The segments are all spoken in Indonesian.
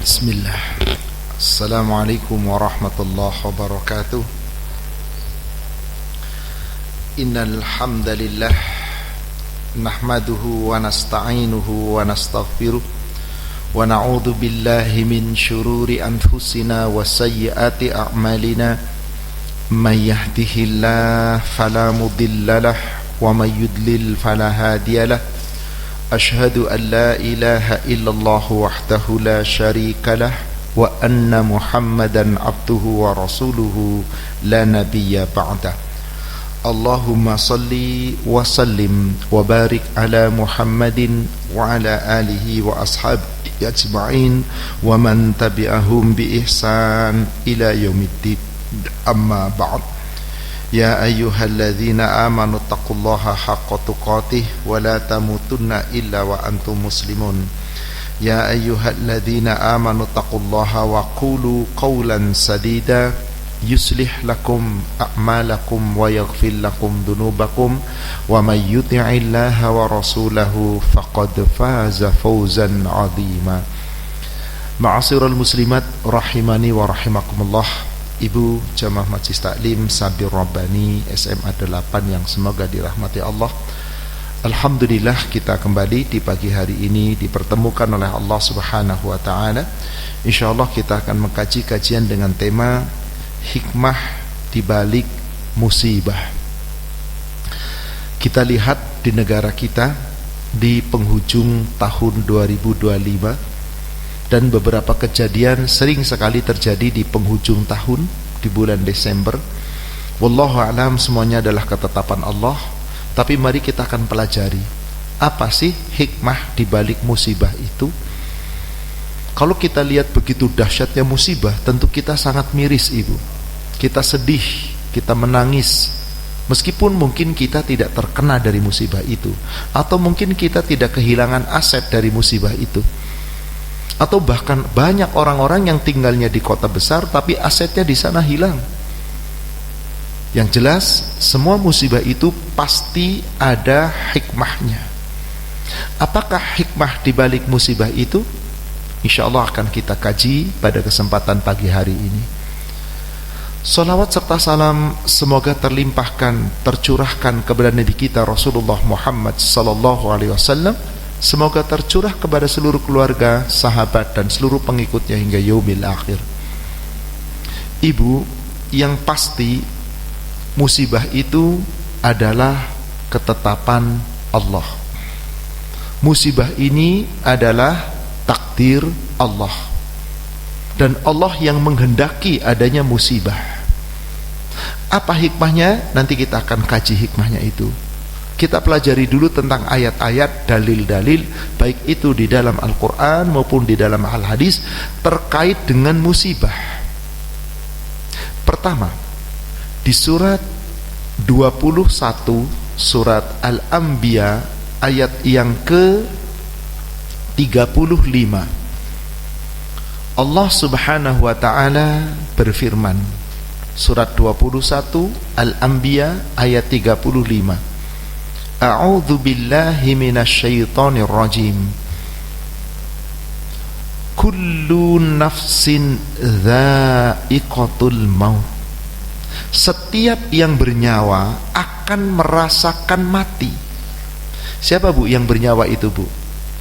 Bismillah. Assalamualaikum warahmatullahi wabarakatuh. Innal hamdalillah nahmaduhu wa nasta'inuhu wa nastaghfiruh wa na'udzu billahi min syururi anfusina wa sayyiati a'malina. May yahdihillahu fala mudhillalah wa may yudlil fala hadiyalah. Ashhadu an la ilaha illallah wahdahu la syarika lah wa anna Muhammadan abduhu wa rasuluhu la nabiyya ba'dah. Allahumma salli wa sallim wa barik ala Muhammadin wa ala alihi wa ashabihi ajma'in wa man tabi'ahum bi ihsan ila yaumiddin. Amma ba'd. Ya ayyuhalladzina amanu taqullaha haqqa tuqatih wa la tamutunna illa wa antum muslimun. Ya ayyuhalladzina amanu taqullaha wa qulu qawlan sadida yuslih lakum a'malakum wa yaghfir lakum dhunubakum wa may yuti'illaha wa rasulahu faqad faza fawzan 'azima. Ma'asyiral muslimat rahimani wa rahimakumullah. Ibu Jamaah Majlis Taklim Sabir Rabbani SMA 8 yang semoga dirahmati Allah. Alhamdulillah kita kembali di pagi hari ini dipertemukan oleh Allah Subhanahu wa taala. Insyaallah kita akan mengkaji kajian dengan tema hikmah di balik musibah. Kita lihat di negara kita di penghujung tahun 2025, dan beberapa kejadian sering sekali terjadi di penghujung tahun, di bulan Desember. Wallahu a'lam, semuanya adalah ketetapan Allah. Tapi mari kita akan pelajari apa sih hikmah di balik musibah itu. Kalau kita lihat begitu dahsyatnya musibah, tentu kita sangat miris, Ibu. Kita sedih, kita menangis. Meskipun mungkin kita tidak terkena dari musibah itu, atau mungkin kita tidak kehilangan aset dari musibah itu, atau bahkan banyak orang-orang yang tinggalnya di kota besar tapi asetnya di sana hilang. Yang jelas semua musibah itu pasti ada hikmahnya. Apakah hikmah di balik musibah itu? InsyaAllah akan kita kaji pada kesempatan pagi hari ini. Salawat serta salam semoga terlimpahkan, tercurahkan kepada Nabi kita Rasulullah Muhammad sallallahu alaihi wasallam. Semoga tercurah kepada seluruh keluarga, sahabat, dan seluruh pengikutnya hingga yaumil akhir. Ibu, yang pasti musibah itu adalah ketetapan Allah. Musibah ini adalah takdir Allah, dan Allah yang menghendaki adanya musibah. Apa hikmahnya? Nanti kita akan kaji hikmahnya itu. Kita pelajari dulu tentang ayat-ayat, dalil-dalil, baik itu di dalam Al-Quran maupun di dalam Al-Hadis terkait dengan musibah. Pertama, di surat 21 surat Al-Anbiya ayat yang ke-35, Allah Subhanahu wa ta'ala berfirman, surat 21 Al-Anbiya ayat 35, A'udzu billahi minasyaitonir rajim. Kullu nafsin dha'iqatul maut. Setiap yang bernyawa akan merasakan mati. Siapa, Bu, yang bernyawa itu, Bu?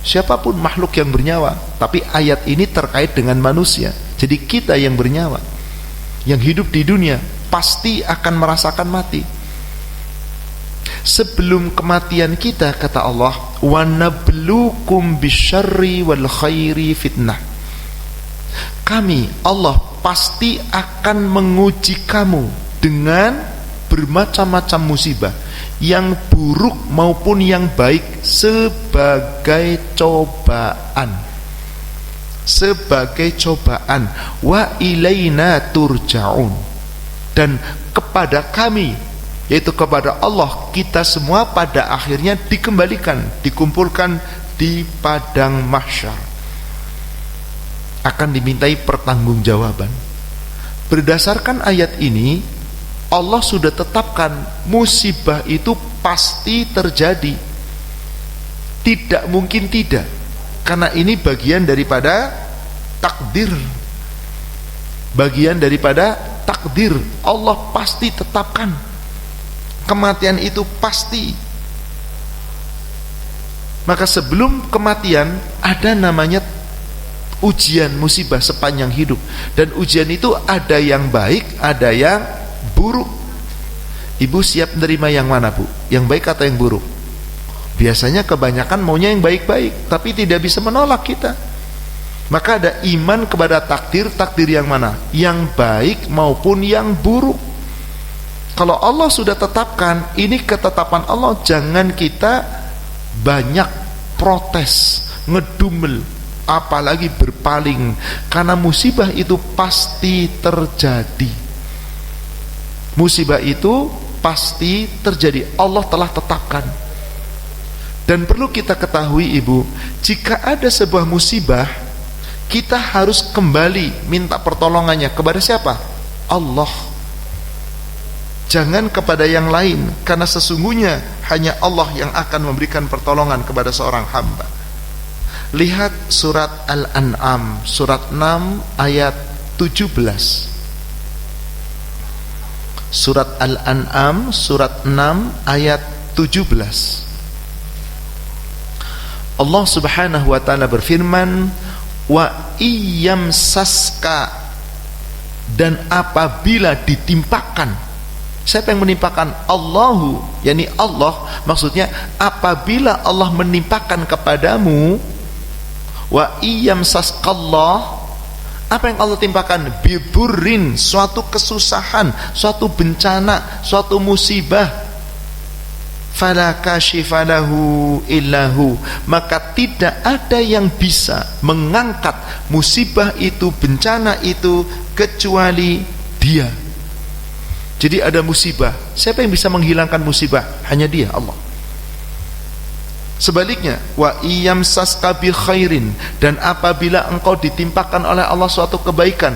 Siapapun makhluk yang bernyawa. Tapi ayat ini terkait dengan manusia. Jadi kita yang bernyawa, yang hidup di dunia, pasti akan merasakan mati. Sebelum kematian kita, kata Allah, wa nabluukum bisyarri wal khairi fitnah. Kami, Allah, pasti akan menguji kamu dengan bermacam-macam musibah, yang buruk maupun yang baik, sebagai cobaan. Sebagai cobaan. Wa ilaina turja'un. Dan kepada kami, yaitu kepada Allah, kita semua pada akhirnya dikembalikan, dikumpulkan di padang mahsyar, akan dimintai pertanggungjawaban. Berdasarkan ayat ini, Allah sudah tetapkan musibah itu pasti terjadi, tidak mungkin tidak, karena ini bagian daripada takdir, bagian daripada takdir. Allah pasti tetapkan kematian itu pasti. Maka sebelum kematian ada namanya ujian, musibah sepanjang hidup. Dan ujian itu ada yang baik, ada yang buruk. Ibu siap menerima yang mana, Bu? Yang baik atau yang buruk? Biasanya kebanyakan maunya yang baik-baik, tapi tidak bisa menolak kita. Maka ada iman kepada takdir. Takdir yang mana? Yang baik maupun yang buruk. Kalau Allah sudah tetapkan, ini ketetapan Allah, jangan kita banyak protes, ngedumel, apalagi berpaling, karena musibah itu pasti terjadi. Musibah itu pasti terjadi, Allah telah tetapkan. Dan perlu kita ketahui, Ibu, jika ada sebuah musibah, kita harus kembali minta pertolongannya kepada siapa? Allah. Jangan kepada yang lain, karena sesungguhnya hanya Allah yang akan memberikan pertolongan kepada seorang hamba. Lihat surat Al-An'am, surat 6 ayat 17. Surat Al-An'am, surat 6 ayat 17. Allah Subhanahu wa ta'ala berfirman, wa iyamsaska, dan apabila ditimpakan. Siapa yang menimpakan? Allahu, yakni Allah. Maksudnya apabila Allah menimpakan kepadamu, wa iyamsaskallah, apa yang Allah timpakan? Biburrin, suatu kesusahan, suatu bencana, suatu musibah. Fala kashifa lahu illahu, maka tidak ada yang bisa mengangkat musibah itu, bencana itu, kecuali Dia. Jadi ada musibah, siapa yang bisa menghilangkan musibah? Hanya Dia, Allah. Sebaliknya, wa iyamsaska bi khairin, dan apabila engkau ditimpakan oleh Allah suatu kebaikan,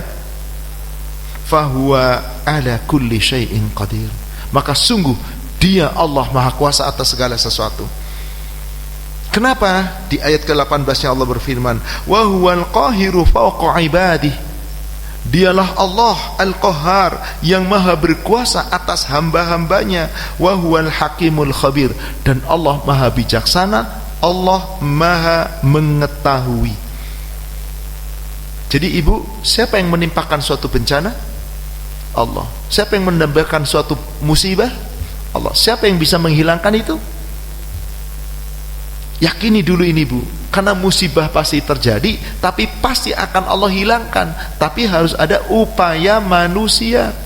fahuwa ala kulli syai'in qadir, maka sungguh Dia, Allah, Maha Kuasa atas segala sesuatu. Kenapa? Di ayat ke-18 Allah berfirman, wa huwal qahiru fawqa ibadihi, Dialah Allah Al-Qahhar, yang maha berkuasa atas hamba-hambanya. Wa huwal hakimul khabir, dan Allah maha bijaksana, Allah maha mengetahui. Jadi Ibu, siapa yang menimpakan suatu bencana? Allah. Siapa yang menambahkan suatu musibah? Allah. Siapa yang bisa menghilangkan itu? Yakini dulu ini, Bu, karena musibah pasti terjadi, tapi pasti akan Allah hilangkan, tapi harus ada upaya manusia.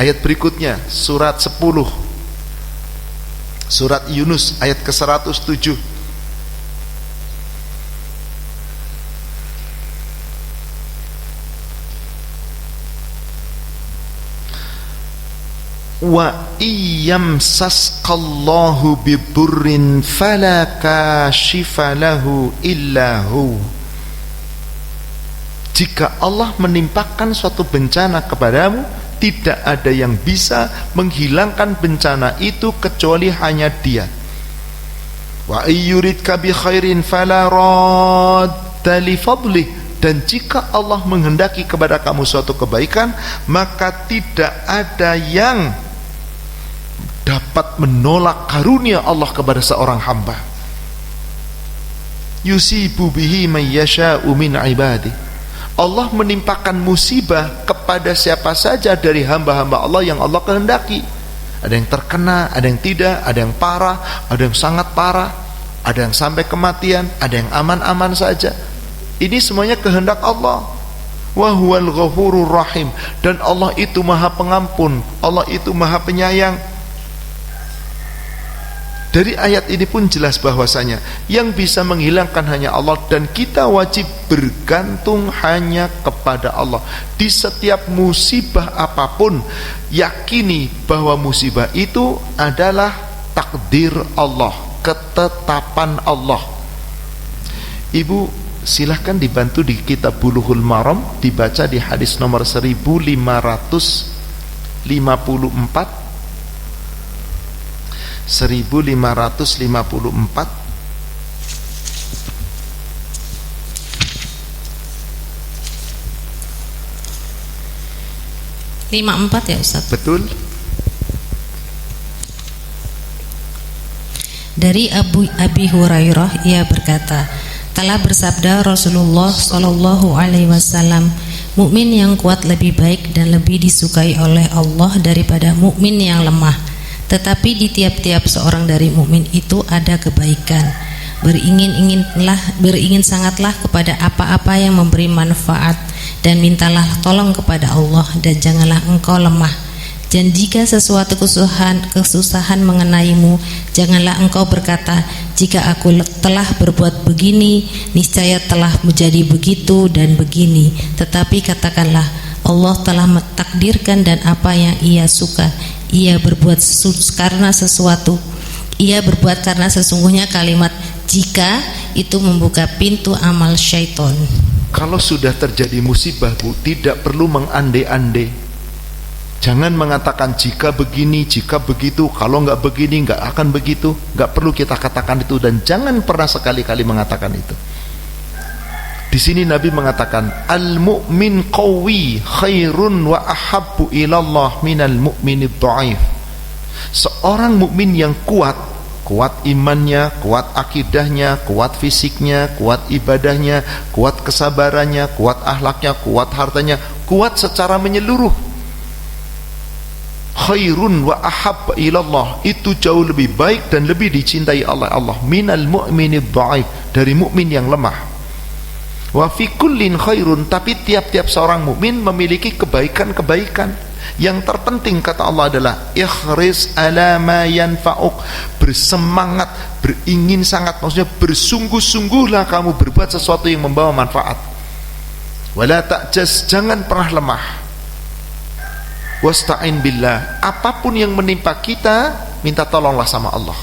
Ayat berikutnya, surat 10, surat Yunus ayat ke-107. Wa iyamsaskallahu bidurrin fala kashifa lahu illahu, jika Allah menimpakan suatu bencana kepadamu, tidak ada yang bisa menghilangkan bencana itu kecuali hanya Dia. Wa ayyuridka bi khairin fala radda li fadlih, dan jika Allah menghendaki kepada kamu suatu kebaikan, maka tidak ada yang dapat menolak karunia Allah kepada seorang hamba. Yusibu bihi man yasha'u min ibadihi, Allah menimpakan musibah kepada siapa saja dari hamba-hamba Allah yang Allah kehendaki. Ada yang terkena, ada yang tidak, ada yang parah, ada yang sangat parah, ada yang sampai kematian, ada yang aman-aman saja. Ini semuanya kehendak Allah. Wa huwal ghafurur rahim, dan Allah itu maha pengampun, Allah itu maha penyayang. Dari ayat ini pun jelas bahwasanya yang bisa menghilangkan hanya Allah, dan kita wajib bergantung hanya kepada Allah. Di setiap musibah apapun, yakini bahwa musibah itu adalah takdir Allah, ketetapan Allah. Ibu, silahkan dibantu di kitab Bulughul Maram, dibaca di hadis nomor 1554, 1554. 54 ya Ustaz. Betul. Dari Abi Hurairah, ia berkata, telah bersabda Rasulullah Shallallahu Alaihi Wasallam, mukmin yang kuat lebih baik dan lebih disukai oleh Allah daripada mukmin yang lemah. Tetapi di tiap-tiap seorang dari mukmin itu ada kebaikan. Beringin sangatlah kepada apa-apa yang memberi manfaat, dan mintalah tolong kepada Allah, dan janganlah engkau lemah. Dan jika sesuatu kesusahan mengenaimu, janganlah engkau berkata, jika aku telah berbuat begini, niscaya telah menjadi begitu dan begini. Tetapi katakanlah, Allah telah mentakdirkan, dan apa yang ia suka ia berbuat karena sesuatu. Ia berbuat karena sesungguhnya kalimat jika itu membuka pintu amal syaitan. Kalau sudah terjadi musibah, Bu, tidak perlu mengandai-andai. Jangan mengatakan jika begini, jika begitu, kalau nggak begini nggak akan begitu. Nggak perlu kita katakan itu, dan jangan pernah sekali-kali mengatakan itu. Di sini Nabi mengatakan, al-mu'min qawi khairun wa ahabbu ilallah minal mu'minid dha'if. Seorang mukmin yang kuat imannya, kuat akidahnya, kuat fisiknya, kuat ibadahnya, kuat kesabarannya, kuat akhlaknya, kuat hartanya, kuat secara menyeluruh. Khairun wa ahabba ilallah, itu jauh lebih baik dan lebih dicintai Allah minal mu'minid dha'if, dari mukmin yang lemah. Wa fi kullin khairun, tapi tiap-tiap seorang mukmin memiliki kebaikan-kebaikan. Yang terpenting kata Allah adalah ikhris ala ma yanfa'uk, bersemangat, beringin sangat, maksudnya bersungguh-sungguhlah kamu berbuat sesuatu yang membawa manfaat. Wala ta'jaz, jangan pernah lemah. Wasta'in billah, apapun yang menimpa kita, minta tolonglah sama Allah.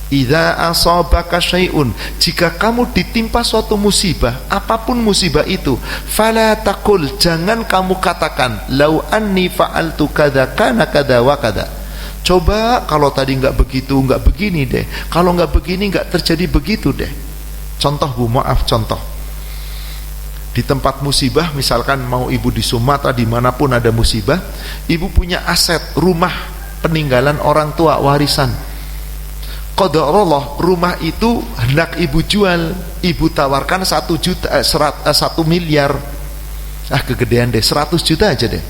Idza asabaka syai'un, jika kamu ditimpa suatu musibah, apapun musibah itu, fala taqul, jangan kamu katakan lau anni fa'altu kadza kana kadza wa kadza. Coba kalau tadi enggak begitu, enggak begini deh. Kalau enggak begini, enggak terjadi begitu deh. Contoh, Bu, maaf, contoh. Di tempat musibah, misalkan mau ibu di Sumatera, dimanapun ada musibah, ibu punya aset, rumah peninggalan orang tua, warisan. Qadarullah, rumah itu hendak ibu jual, ibu tawarkan 1 miliar, kegedean deh, 100 juta aja deh.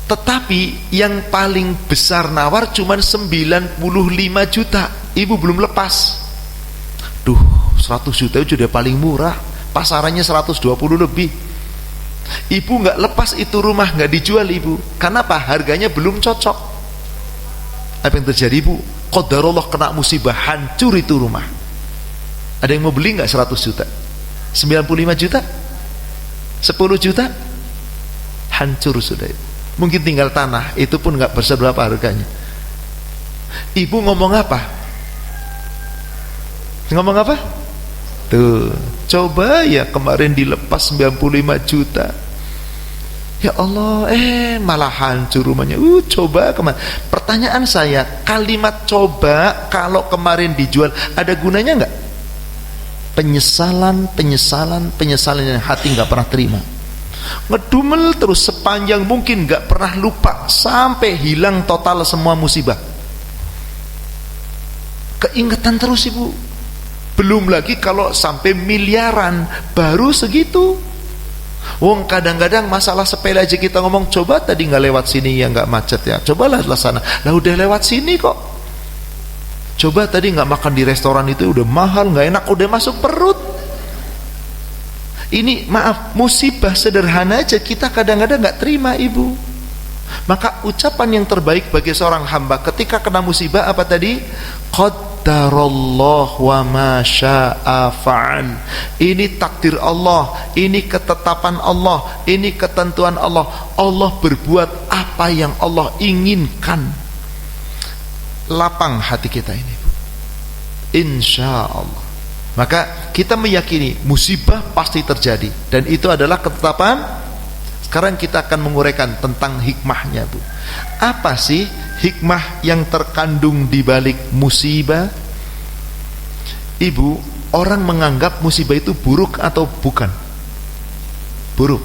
Tetapi yang paling besar nawar cuman 95 juta, ibu belum lepas. 100 juta itu sudah paling murah, pasarannya 120 lebih. Ibu nggak lepas itu rumah, nggak dijual ibu. Kenapa? Harganya belum cocok. Apa yang terjadi, Bu? Qadarullah, kena musibah, hancur itu rumah. Ada yang mau beli nggak 100 juta? 95 juta? 10 juta? Hancur sudah. Mungkin tinggal tanah, itu pun nggak berapa harganya. Ibu ngomong apa? Ngomong apa? Tuh, coba ya kemarin dilepas 95 juta. Ya Allah, malah hancur rumahnya. Coba kemarin. Pertanyaan saya, kalimat coba kalau kemarin dijual ada gunanya nggak? Penyesalan yang hati nggak pernah terima. Ngedumel terus sepanjang mungkin, nggak pernah lupa sampai hilang total semua musibah. Keingetan terus ibu. Belum lagi kalau sampai miliaran, baru segitu. Wong kadang-kadang masalah sepele aja kita ngomong, coba tadi nggak lewat sini ya nggak macet ya, cobalah sana, lah udah lewat sini kok. Coba tadi nggak makan di restoran itu udah mahal, nggak enak, udah masuk perut. Ini maaf, musibah sederhana aja kita kadang-kadang nggak terima ibu. Maka ucapan yang terbaik bagi seorang hamba ketika kena musibah apa tadi? Qadarullah wa ma syaa fa'al. Ini takdir Allah, ini ketetapan Allah, ini ketentuan Allah. Allah berbuat apa yang Allah inginkan. Lapang hati kita ini, insya Allah. Maka kita meyakini musibah pasti terjadi, dan itu adalah ketetapan. Sekarang kita akan menguraikan tentang hikmahnya, Bu. Apa sih hikmah yang terkandung di balik musibah? Ibu, orang menganggap musibah itu buruk atau bukan? Buruk.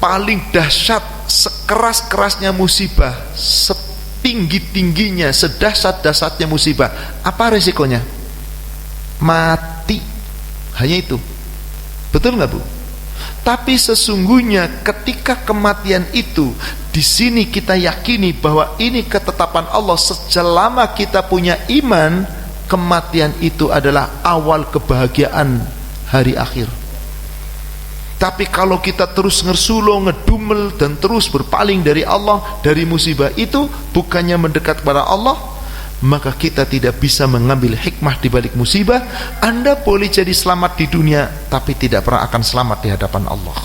sepaling dahsyat, sekeras-kerasnya musibah, setinggi-tingginya, sedahsyat-dahsyatnya musibah, apa resikonya? Mati. Hanya itu. Betul nggak, Bu? Tapi sesungguhnya ketika kematian itu, di sini kita yakini bahwa ini ketetapan Allah. Selama kita punya iman, kematian itu adalah awal kebahagiaan hari akhir. Tapi kalau kita terus ngersulo, ngedumel, dan terus berpaling dari Allah, dari musibah itu, bukannya mendekat kepada Allah, maka kita tidak bisa mengambil hikmah di balik musibah. Anda boleh jadi selamat di dunia, tapi tidak pernah akan selamat di hadapan Allah.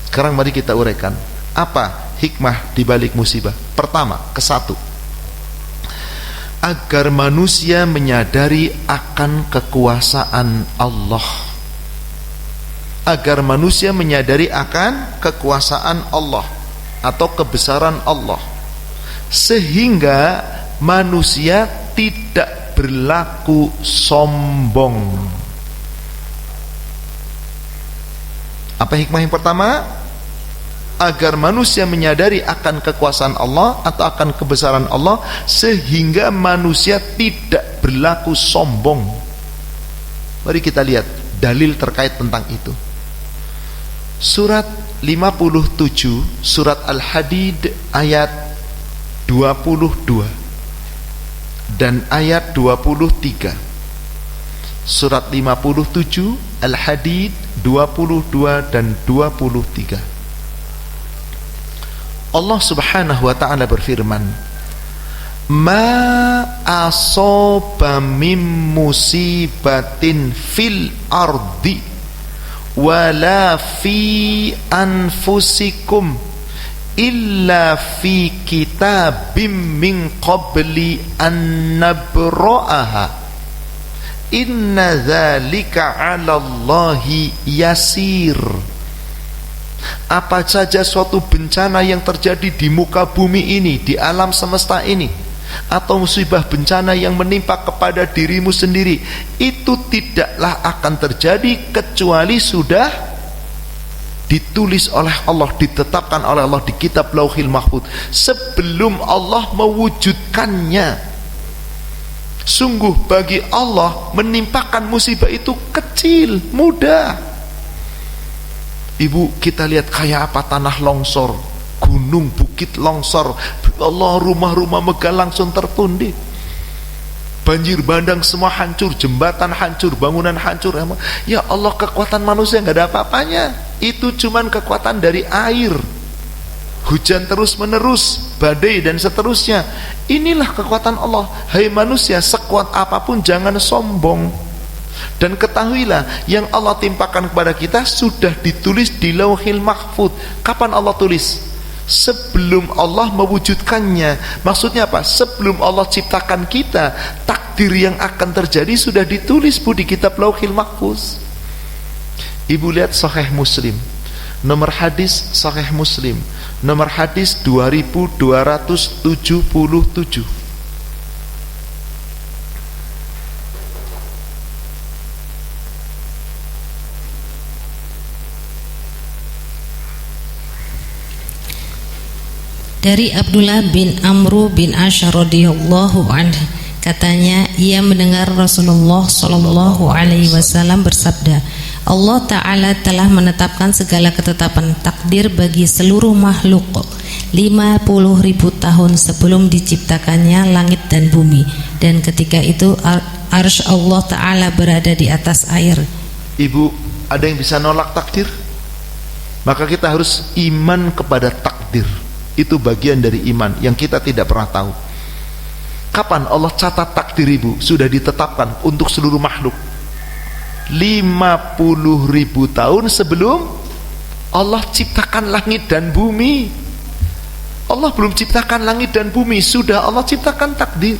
Sekarang mari kita uraikan apa hikmah di balik musibah. Pertama, kesatu, agar manusia menyadari akan kekuasaan Allah. Agar manusia menyadari akan kekuasaan Allah atau kebesaran Allah, sehingga manusia tidak berlaku sombong. Apa hikmah yang pertama? Agar manusia menyadari akan kekuasaan Allah atau akan kebesaran Allah, sehingga manusia tidak berlaku sombong. Mari kita lihat dalil terkait tentang itu. Surat 57, surat Al-Hadid ayat 22 dan ayat 23. Surat 57 Al-Hadid 22 dan 23. Allah Subhanahu wa ta'ala berfirman, ma asaba min musibatin fil ardi wala fi anfusikum illa fi kitabim min qabli an nabra'aha inna dzalika 'ala Allahi yasir. Apa saja suatu bencana yang terjadi di muka bumi ini, di alam semesta ini, atau musibah bencana yang menimpa kepada dirimu sendiri, itu tidaklah akan terjadi kecuali sudah ditulis oleh Allah, ditetapkan oleh Allah di kitab Lauhil Mahfuz sebelum Allah mewujudkannya. Sungguh bagi Allah menimpakan musibah itu kecil, mudah. Ibu, kita lihat kayak apa tanah longsor, gunung bukit longsor, Allah, rumah-rumah megah langsung tertundih, banjir bandang semua hancur, jembatan hancur, bangunan hancur. Ya Allah, kekuatan manusia nggak ada apa-apanya. Itu cuman kekuatan dari air, hujan terus menerus, badai dan seterusnya. Inilah kekuatan Allah. Hai manusia, sekuat apapun jangan sombong. Dan ketahuilah, yang Allah timpakan kepada kita sudah ditulis di Lauhil Mahfuz. Kapan Allah tulis? Sebelum Allah mewujudkannya. Maksudnya apa? Sebelum Allah ciptakan kita, takdir yang akan terjadi sudah ditulis, Bu, di kitab Lauhil Mahfuz. Ibu lihat Sahih Muslim, nomor hadis Sahih Muslim, nomor hadis 2277. Dari Abdullah bin Amru bin Ash radhiyallahu anhu, katanya ia mendengar Rasulullah sallallahu alaihi wasallam bersabda, Allah Ta'ala telah menetapkan segala ketetapan takdir bagi seluruh makhluk 50.000 tahun sebelum diciptakannya langit dan bumi, dan ketika itu arsy Allah Ta'ala berada di atas air. Ibu, ada yang bisa nolak takdir? Maka kita harus iman kepada takdir. Itu bagian dari iman yang kita tidak pernah tahu. Kapan Allah catat takdir, Ibu? Sudah ditetapkan untuk seluruh makhluk 50.000 tahun sebelum Allah ciptakan langit dan bumi. Allah belum ciptakan langit dan bumi, sudah Allah ciptakan takdir.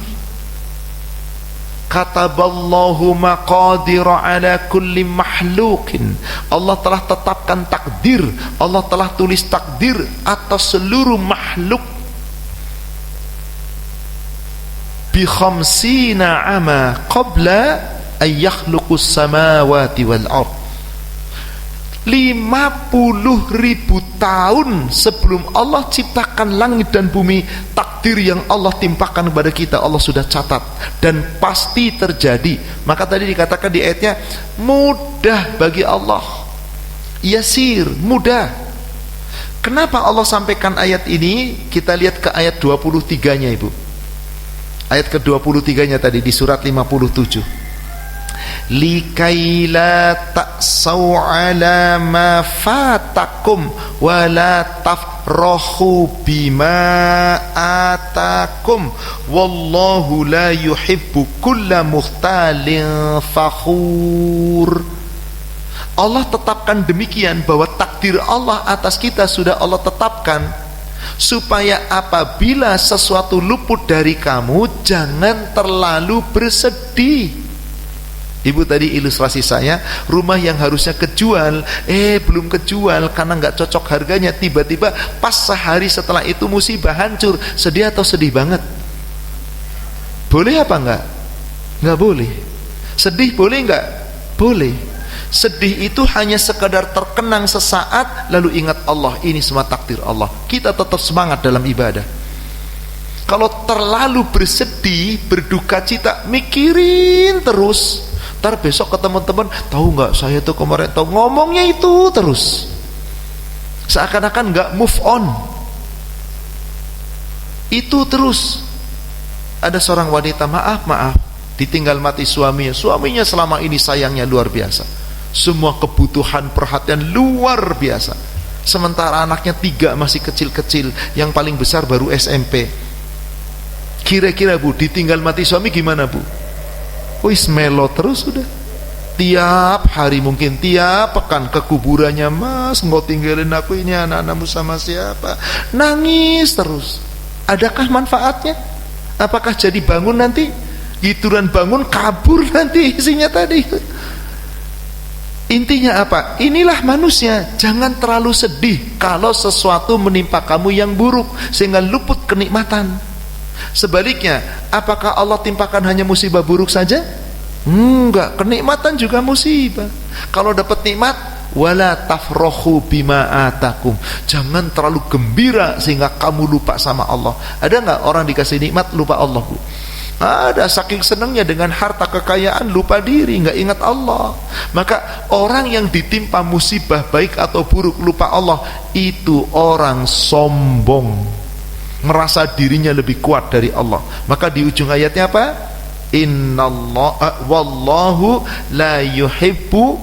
Kataballahu maqadira ala kulli makhlukin. Allah telah tetapkan takdir, Allah telah tulis takdir atas seluruh makhluk bi khamsina ama qabla ay yakhluqus samawati wal ard. 50.000 tahun sebelum Allah ciptakan langit dan bumi, takdir yang Allah timpakan kepada kita Allah sudah catat dan pasti terjadi. Maka tadi dikatakan di ayatnya, mudah bagi Allah, yasir, mudah. Kenapa Allah sampaikan ayat ini? Kita lihat ke ayat 23-nya Ibu. Ayat ke-23-nya tadi di surat 57. Likaila ta'sau ala ma fatakum wa la tafrahu bima atakum wallahu la yuhibbu kulla mukhtalin fakhur. Allah tetapkan demikian, bahwa takdir Allah atas kita sudah Allah tetapkan, supaya apabila sesuatu luput dari kamu jangan terlalu bersedih. Ibu tadi ilustrasi saya, rumah yang harusnya kejual, belum kejual karena nggak cocok harganya, tiba-tiba pas sehari setelah itu musibah, hancur. Sedih atau sedih banget? Boleh apa enggak? Enggak boleh. Sedih boleh enggak? Boleh. Sedih itu hanya sekedar terkenang sesaat, lalu ingat Allah, ini semua takdir Allah. Kita tetap semangat dalam ibadah. Kalau terlalu bersedih, berduka cita, mikirin terus, ntar besok ke teman-teman, tahu nggak saya tuh kemarin tahu, ngomongnya itu terus, seakan-akan nggak move on, itu terus. Ada seorang wanita, maaf ditinggal mati suaminya selama ini sayangnya luar biasa, semua kebutuhan perhatian luar biasa, sementara anaknya 3 masih kecil-kecil, yang paling besar baru SMP. Kira-kira Bu, ditinggal mati suami gimana Bu? Wis melo terus sudah. Tiap hari, mungkin tiap pekan ke kuburannya, Mas, nggak tinggalin aku, ini anak-anakmu sama siapa? Nangis terus. Adakah manfaatnya? Apakah jadi bangun nanti? Gituran bangun kabur nanti isinya tadi. Intinya apa? Inilah manusia. Jangan terlalu sedih kalau sesuatu menimpa kamu yang buruk sehingga luput kenikmatan. Sebaliknya, apakah Allah timpakan hanya musibah buruk saja? Enggak, kenikmatan juga musibah. Kalau dapat nikmat, wala tafrahu bima atakum, jangan terlalu gembira sehingga kamu lupa sama Allah. Ada enggak orang dikasih nikmat lupa Allah Bu? Ada, saking senangnya dengan harta kekayaan lupa diri, enggak ingat Allah. Maka orang yang ditimpa musibah baik atau buruk lupa Allah, itu orang sombong, merasa dirinya lebih kuat dari Allah. Maka di ujung ayatnya apa? Innallaha wallahu la yuhibbu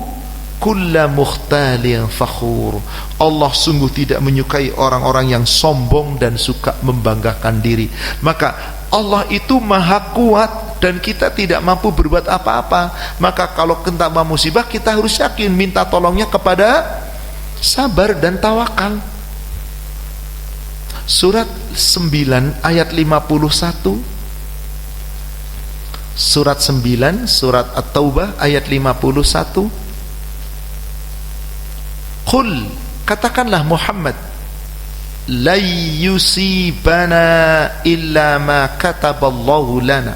kulla mukhtalin fakhur. Allah sungguh tidak menyukai orang-orang yang sombong dan suka membanggakan diri. Maka Allah itu maha kuat dan kita tidak mampu berbuat apa-apa. Maka kalau kena musibah, kita harus yakin minta tolongnya kepada sabar dan tawakal. Surat 9 ayat 51. Surat 9, surat At-Taubah ayat 51. Qul, katakanlah Muhammad, la yusibana illa ma kataballahu lana,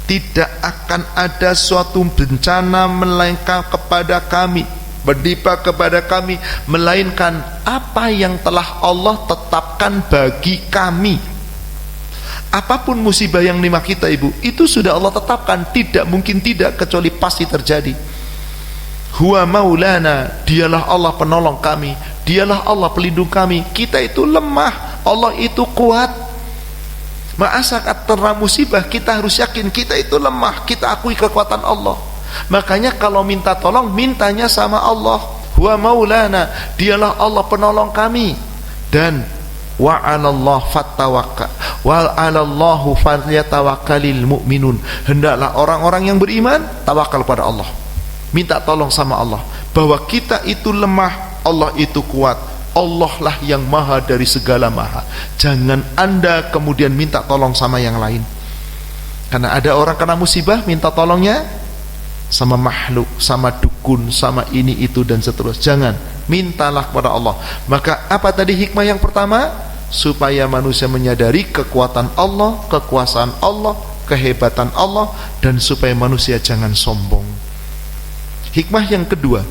tidak akan ada suatu bencana melainkan kepada kami, menimpa kepada kami, melainkan apa yang telah Allah tetapkan bagi kami. Apapun musibah yang menimpa kita Ibu, itu sudah Allah tetapkan, tidak mungkin tidak, kecuali pasti terjadi. Huwa maulana, dialah Allah penolong kami, dialah Allah pelindung kami. Kita itu lemah, Allah itu kuat. Maka saat terkena musibah, kita harus yakin kita itu lemah, kita akui kekuatan Allah. Makanya kalau minta tolong, mintanya sama Allah. Huwa maulana, dialah Allah penolong kami. Dan wa 'alallah fattawakkal wa 'alallahu falyatawakkalul mu'minun, hendaklah orang-orang yang beriman tawakal pada Allah, minta tolong sama Allah, bahwa kita itu lemah, Allah itu kuat, Allah lah yang maha dari segala maha. Jangan Anda kemudian minta tolong sama yang lain, karena ada orang kena musibah minta tolongnya sama makhluk, sama dukun, sama ini itu dan seterusnya. Jangan, mintalah kepada Allah. Maka apa tadi hikmah yang pertama? Supaya manusia menyadari kekuatan Allah, kekuasaan Allah, kehebatan Allah, dan supaya manusia jangan sombong. Hikmah yang kedua,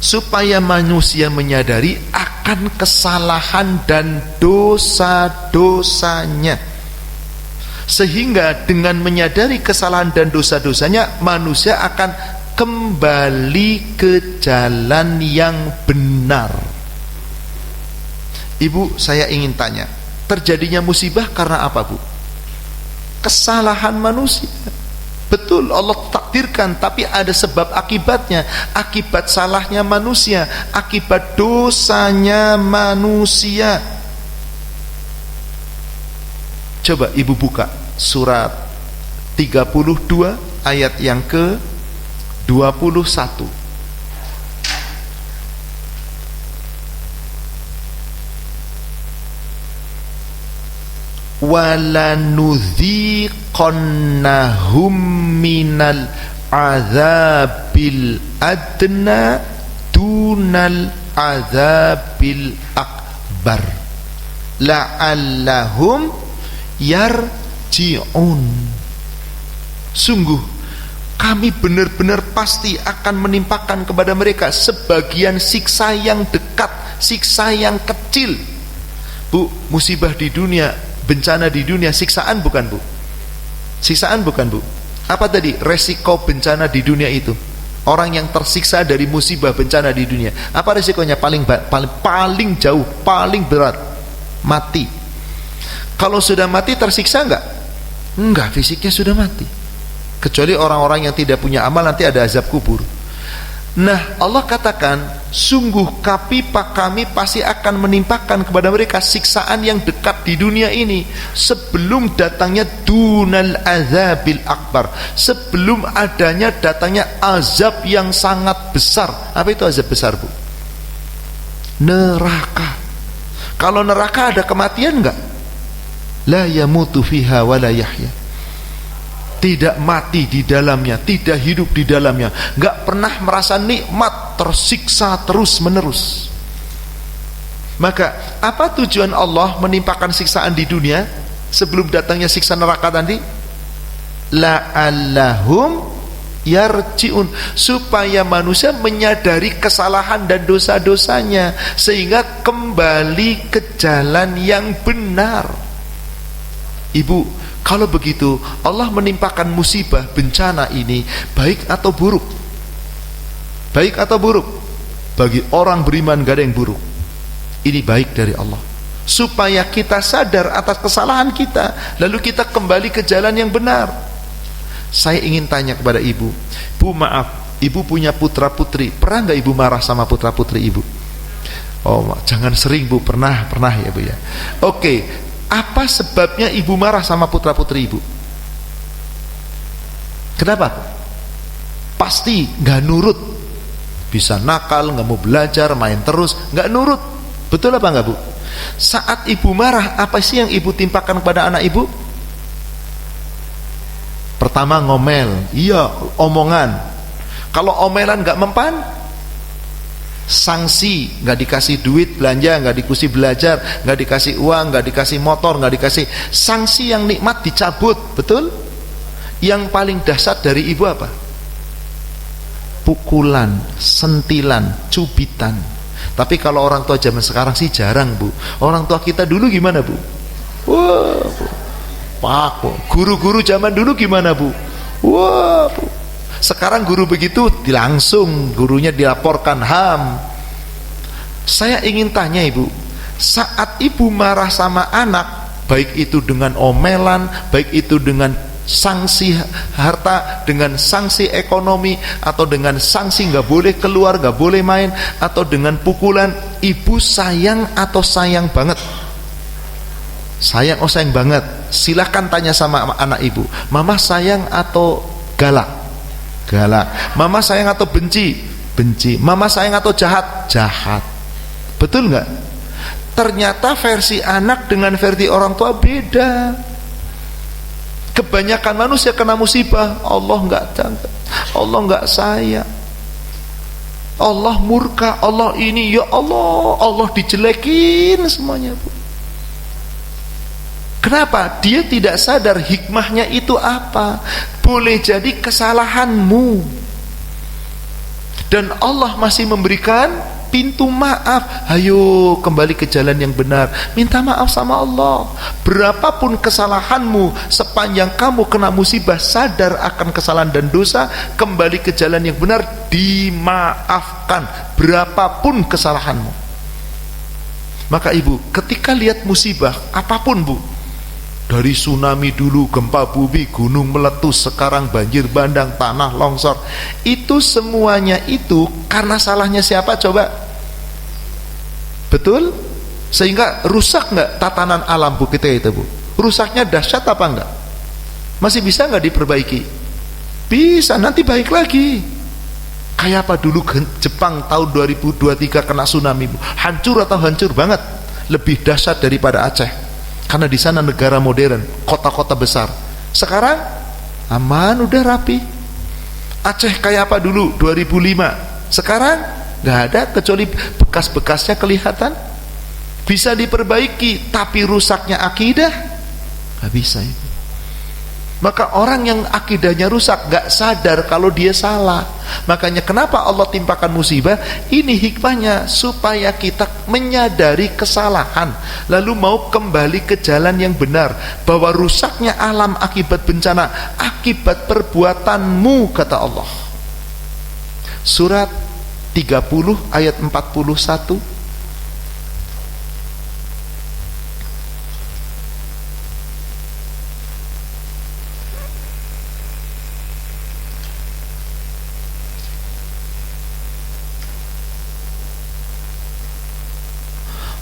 supaya manusia menyadari akan kesalahan dan dosa-dosanya, sehingga dengan menyadari kesalahan dan dosa-dosanya manusia akan kembali ke jalan yang benar. Ibu, saya ingin tanya, terjadinya musibah karena apa, Bu? Kesalahan manusia. Betul, Allah takdirkan, tapi ada sebab akibatnya. Akibat salahnya manusia, akibat dosanya manusia. Coba Ibu buka surat 32 ayat yang ke 21. walanudhiqannahum minal azabil adna dunal azabil akbar la'allahum yarji'un. Sungguh kami benar-benar pasti akan menimpakan kepada mereka sebagian siksa yang dekat, siksa yang kecil. Bu, musibah di dunia, bencana di dunia, siksaan bukan, Bu? Siksaan bukan, Bu? Apa tadi resiko bencana di dunia itu? Orang yang tersiksa dari musibah bencana di dunia, apa resikonya? Paling jauh, paling berat, mati. Kalau sudah mati tersiksa enggak? Enggak, fisiknya sudah mati. Kecuali orang-orang yang tidak punya amal, nanti ada azab kubur. Nah, Allah katakan, sungguh kami pasti akan menimpakan kepada mereka siksaan yang dekat di dunia ini sebelum datangnya dunal azabil akbar, sebelum adanya datangnya azab yang sangat besar. Apa itu azab besar, Bu? Neraka. Kalau neraka ada kematian enggak? La yamutu fiha wa la yahya. Tidak mati di dalamnya, tidak hidup di dalamnya, nggak pernah merasa nikmat, tersiksa terus menerus. Maka apa tujuan Allah menimpakan siksaan di dunia sebelum datangnya siksa neraka tadi? La'allahum yarji'un, supaya manusia menyadari kesalahan dan dosa-dosanya sehingga kembali ke jalan yang benar. Ibu, kalau begitu Allah menimpakan musibah bencana ini baik atau buruk? Baik atau buruk? Bagi orang beriman gak ada yang buruk. Ini baik dari Allah, supaya kita sadar atas kesalahan kita, lalu kita kembali ke jalan yang benar. Saya ingin tanya kepada ibu, Bu, maaf, ibu punya putra putri, pernah gak ibu marah sama putra putri ibu? Oh, jangan sering, Bu. Pernah ya, Bu, ya. Oke. Apa sebabnya ibu marah sama putra-putri ibu? Kenapa? Pasti gak nurut, bisa nakal, gak mau belajar, main terus, gak nurut. Betul apa enggak, Bu? Saat ibu marah, apa sih yang ibu timpakan kepada anak ibu? Pertama ngomel, iya, omongan. Kalau omelan gak mempan, sanksi, nggak dikasih duit belanja, nggak dikasih belajar, nggak dikasih uang, nggak dikasih motor, nggak dikasih sanksi yang nikmat dicabut. Betul? Yang paling dahsyat dari ibu apa? Pukulan, sentilan, cubitan. Tapi kalau orang tua zaman sekarang sih jarang, Bu. Orang tua kita dulu gimana, Bu? Wah, Pak, Bu. Guru-guru zaman dulu gimana, Bu? Wah, Bu. Sekarang guru begitu langsung gurunya dilaporkan HAM. Saya ingin tanya ibu, saat ibu marah sama anak, baik itu dengan omelan, baik itu dengan sanksi harta, dengan sanksi ekonomi, atau dengan sanksi nggak boleh keluar, nggak boleh main, atau dengan pukulan, ibu sayang atau sayang banget? Sayang, oh sayang banget. Silahkan tanya sama anak ibu, mama sayang atau galak? Galak. Mama sayang atau benci? Benci. Mama sayang atau jahat? Jahat. Betul nggak? Ternyata versi anak dengan versi orang tua beda. Kebanyakan manusia kena musibah, Allah nggak jaga, Allah nggak sayang, Allah murka, Allah ini, ya Allah, Allah dijelekin semuanya, Bu. Kenapa? Dia tidak sadar hikmahnya itu apa. Boleh jadi kesalahanmu, dan Allah masih memberikan pintu maaf. Ayo kembali ke jalan yang benar, minta maaf sama Allah. Berapapun kesalahanmu, sepanjang kamu kena musibah, sadar akan kesalahan dan dosa, kembali ke jalan yang benar, dimaafkan berapapun kesalahanmu. Maka ibu, ketika lihat musibah apapun bu, dari tsunami dulu, gempa bumi, gunung meletus, sekarang banjir bandang, tanah longsor, itu semuanya itu karena salahnya siapa coba? Betul? Sehingga rusak nggak tatanan alam bu kita itu bu? Rusaknya dahsyat apa enggak? Masih bisa nggak diperbaiki? Bisa, nanti baik lagi. Kayak apa dulu Jepang tahun 2023 kena tsunami bu? Hancur atau hancur banget? Lebih dahsyat daripada Aceh, karena di sana negara modern, kota-kota besar. Sekarang aman, udah rapi. Aceh kayak apa dulu 2005? Sekarang nggak ada, kecuali bekas-bekasnya kelihatan. Bisa diperbaiki, tapi rusaknya akidah nggak bisa itu. Maka orang yang akidahnya rusak nggak sadar kalau dia salah. Makanya kenapa Allah timpakan musibah? Ini hikmahnya supaya kita menyadari kesalahan, lalu mau kembali ke jalan yang benar, bahwa rusaknya alam akibat bencana, akibat perbuatanmu, kata Allah. Surat 30 ayat 41.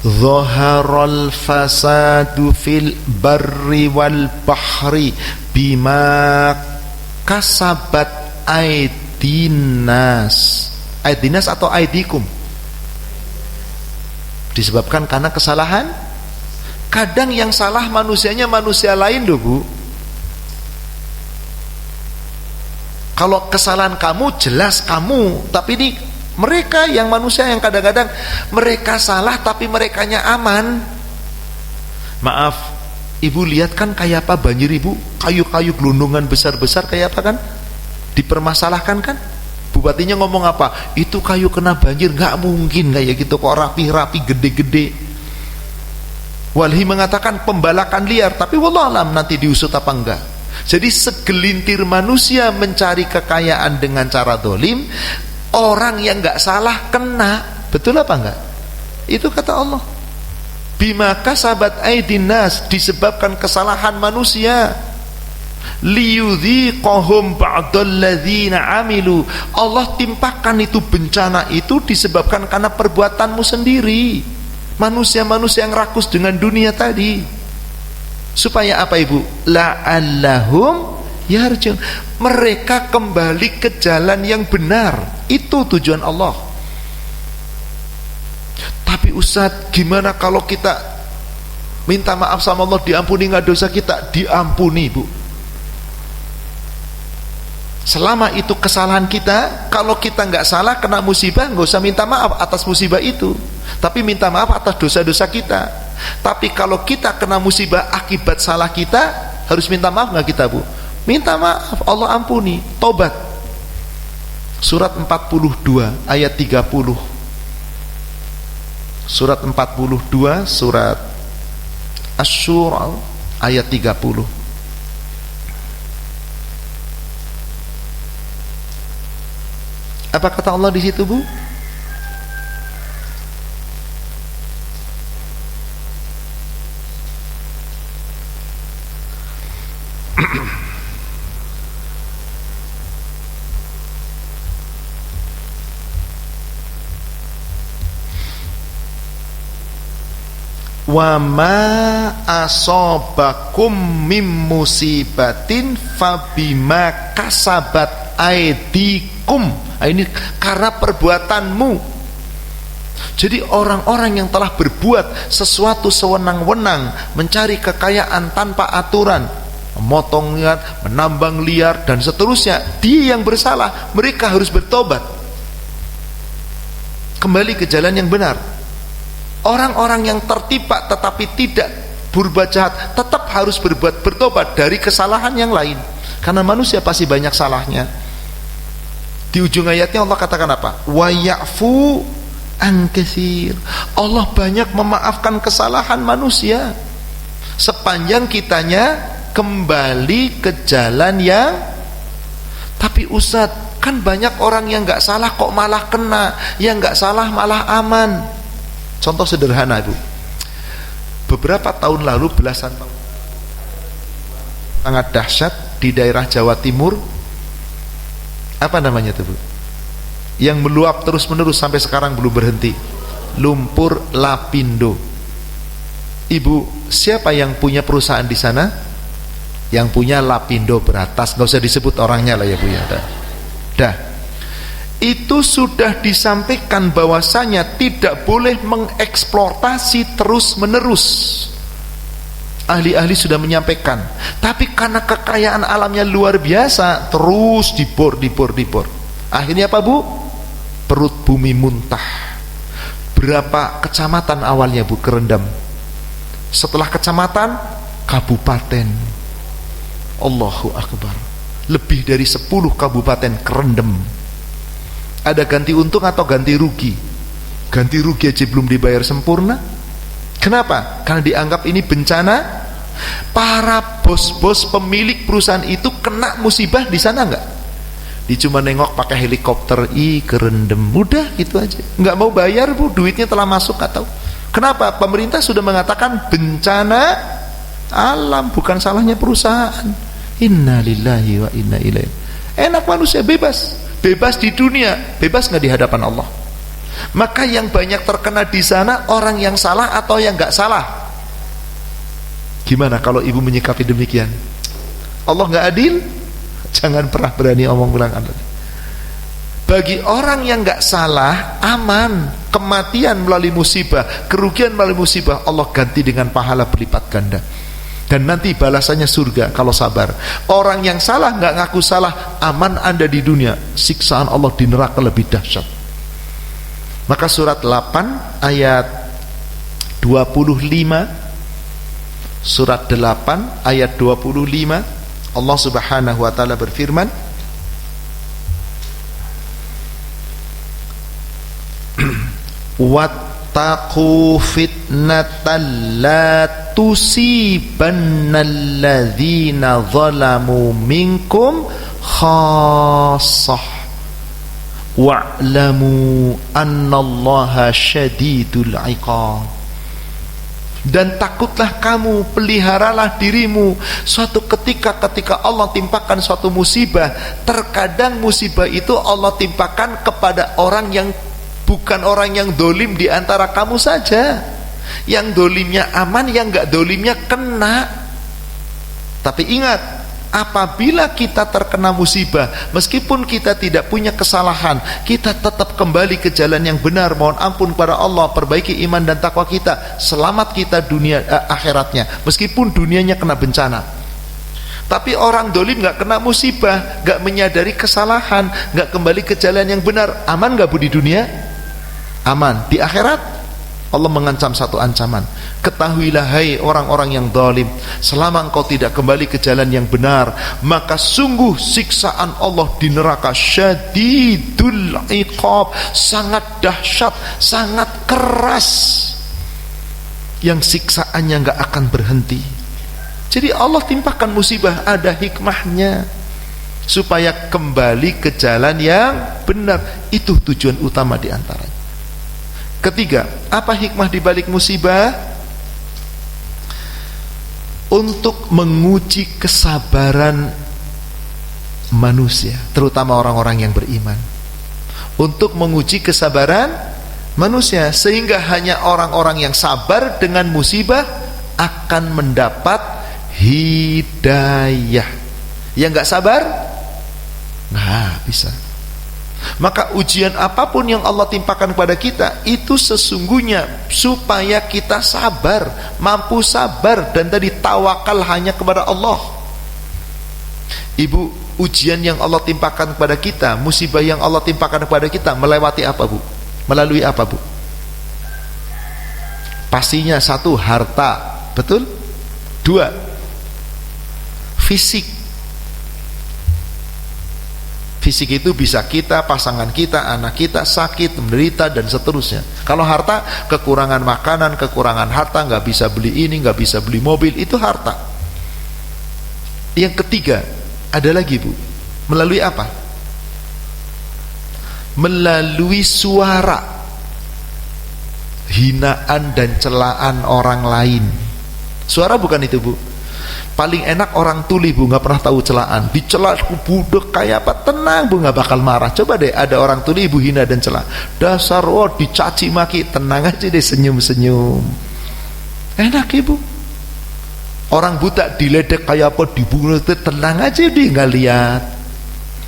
Zaharal fasadu fil barri wal bahri bima kasabat aidinas. Aidinas atau aidikum, disebabkan karena kesalahan. Kadang yang salah manusianya manusia lain loh bu. Kalau kesalahan kamu jelas kamu, tapi ini mereka yang manusia yang kadang-kadang mereka salah tapi merekanya aman. Maaf ibu, lihat kan kayak apa banjir ibu, kayu-kayu gelondongan besar-besar kayak apa kan, dipermasalahkan kan. Bupatinya ngomong apa? Itu kayu kena banjir, nggak mungkin kayak gitu kok, rapi-rapi gede-gede. Walhi mengatakan pembalakan liar, tapi wallahualam nanti diusut apa enggak. Jadi segelintir manusia mencari kekayaan dengan cara dolim, orang yang nggak salah kena. Betul apa enggak? Itu kata Allah, bima kasabat aidin nas, disebabkan kesalahan manusia. Liyudhiqahum ba'dalladzina amilu, Allah timpakan itu bencana itu disebabkan karena perbuatanmu sendiri. Manusia-manusia yang rakus dengan dunia tadi, supaya apa ibu? La'allahum yarji'un, mereka kembali ke jalan yang benar. Itu tujuan Allah. Tapi Ustadz, gimana kalau kita minta maaf sama Allah, diampuni nggak dosa kita? Diampuni bu. Selama itu kesalahan kita. Kalau kita nggak salah, kena musibah, nggak usah minta maaf atas musibah itu, tapi minta maaf atas dosa-dosa kita. Tapi kalau kita kena musibah akibat salah kita, harus minta maaf nggak kita bu? Minta maaf, Allah ampuni, tobat. Surat 42 ayat 30. Surat 42 surat Asy-Syura ayat 30. Apa kata Allah di situ bu? Wa ma asobakum mim musibatin fabima kasabat aidikum. Ini karena perbuatanmu. Jadi orang-orang yang telah berbuat sesuatu sewenang-wenang, mencari kekayaan tanpa aturan, memotong liar, menambang liar dan seterusnya, dia yang bersalah. Mereka harus bertobat, kembali ke jalan yang benar. Orang-orang yang tertimpa tetapi tidak berbuat jahat, tetap harus bertobat dari kesalahan yang lain, karena manusia pasti banyak salahnya. Di ujung ayatnya Allah katakan apa? Wa ya'fu an katsir. Allah banyak memaafkan kesalahan manusia sepanjang kitanya kembali ke jalan yang. Tapi Ustadz, kan banyak orang yang nggak salah kok malah kena, yang nggak salah malah aman. Contoh sederhana, Bu. Beberapa tahun lalu, belasan tahun, sangat dahsyat di daerah Jawa Timur. Apa namanya itu, Bu? Yang meluap terus menerus sampai sekarang belum berhenti. Lumpur Lapindo. Ibu, siapa yang punya perusahaan di sana? Yang punya Lapindo Beratas. Nggak usah disebut orangnya lah ya, Bu ya. Dah. Itu sudah disampaikan bahwasanya tidak boleh mengeksploitasi terus menerus. Ahli-ahli sudah menyampaikan. Tapi karena kekayaan alamnya luar biasa, terus dibor. Akhirnya apa, Bu? Perut bumi muntah. Berapa kecamatan awalnya, Bu, kerendam? Setelah kecamatan, kabupaten. Allahu Akbar. Lebih dari 10 kabupaten kerendam. Ada ganti untung atau ganti rugi? Ganti rugi aja belum dibayar sempurna. Kenapa? Karena dianggap ini bencana. Para bos-bos pemilik perusahaan itu kena musibah di sana enggak? Dia cuma nengok pakai helikopter, kerendam, udah gitu aja. Enggak mau bayar, Bu, duitnya telah masuk atau. Kenapa? Pemerintah sudah mengatakan bencana alam, bukan salahnya perusahaan. Inna lillahi wa inna ilaihi. Enak manusia bebas di dunia, bebas nggak di hadapan Allah. Maka yang banyak terkena di sana orang yang salah atau yang nggak salah? Gimana kalau ibu menyikapi demikian? Allah nggak adil? Jangan pernah berani omong bilang adil. Bagi orang yang nggak salah, aman. Kematian melalui musibah, kerugian melalui musibah, Allah ganti dengan pahala berlipat ganda. Dan nanti balasannya surga kalau sabar. Orang yang salah nggak ngaku salah, aman Anda di dunia, siksaan Allah di neraka lebih dahsyat. Maka surat 8 ayat 25, surat 8 ayat 25, Allah Subhanahu wa taala berfirman, wattaqu fitnatan la tusibannalladzina zalamu minkum khassah wa'lamu annallaha syadidul iqab. Dan takutlah kamu, peliharalah dirimu suatu ketika Allah timpakan suatu musibah. Terkadang musibah itu Allah timpakan kepada orang yang bukan orang yang dolim di antara kamu saja. Yang dolimnya aman, yang gak dolimnya kena. Tapi ingat, apabila kita terkena musibah, meskipun kita tidak punya kesalahan, kita tetap kembali ke jalan yang benar, mohon ampun kepada Allah, perbaiki iman dan takwa kita, selamat kita dunia akhiratnya, meskipun dunianya kena bencana. Tapi orang dolim gak kena musibah, gak menyadari kesalahan, gak kembali ke jalan yang benar, aman gak, Bu, di dunia? Aman. Di akhirat Allah mengancam satu ancaman. Ketahuilah hai orang-orang yang zalim, selama engkau tidak kembali ke jalan yang benar, maka sungguh siksaan Allah di neraka syadidul iqab, sangat dahsyat, sangat keras, yang siksaannya enggak akan berhenti. Jadi Allah timpakan musibah, ada hikmahnya, supaya kembali ke jalan yang benar. Itu tujuan utama di antaranya. Ketiga, apa hikmah di balik musibah? Untuk menguji kesabaran manusia, terutama orang-orang yang beriman. Untuk menguji kesabaran manusia, sehingga hanya orang-orang yang sabar dengan musibah akan mendapat hidayah. Yang gak sabar, nggak bisa. Maka ujian apapun yang Allah timpakan kepada kita, itu sesungguhnya supaya kita sabar, mampu sabar, dan tadi tawakal hanya kepada Allah. Ibu, ujian yang Allah timpakan kepada kita, musibah yang Allah timpakan kepada kita, melewati apa, Bu? Melalui apa, Bu? Pastinya satu, harta, betul? Dua, fisik. Fisik itu bisa kita, pasangan kita, anak kita sakit, menderita dan seterusnya. Kalau harta, kekurangan makanan, kekurangan harta, nggak bisa beli ini, nggak bisa beli mobil, itu harta. Yang ketiga, ada lagi Bu, melalui apa? Melalui suara, hinaan dan celaan orang lain. Suara bukan itu Bu. Paling enak orang tuli Bu, nggak pernah tahu celaan. Dicela budek kayak apa, tenang Bu, nggak bakal marah. Coba deh ada orang tuli Ibu hina dan cela, dasar dicaci maki, tenang aja deh, senyum-senyum. Enak Ibu. Orang buta diledek kayak apa, dibunuh, tenang aja dia nggak lihat.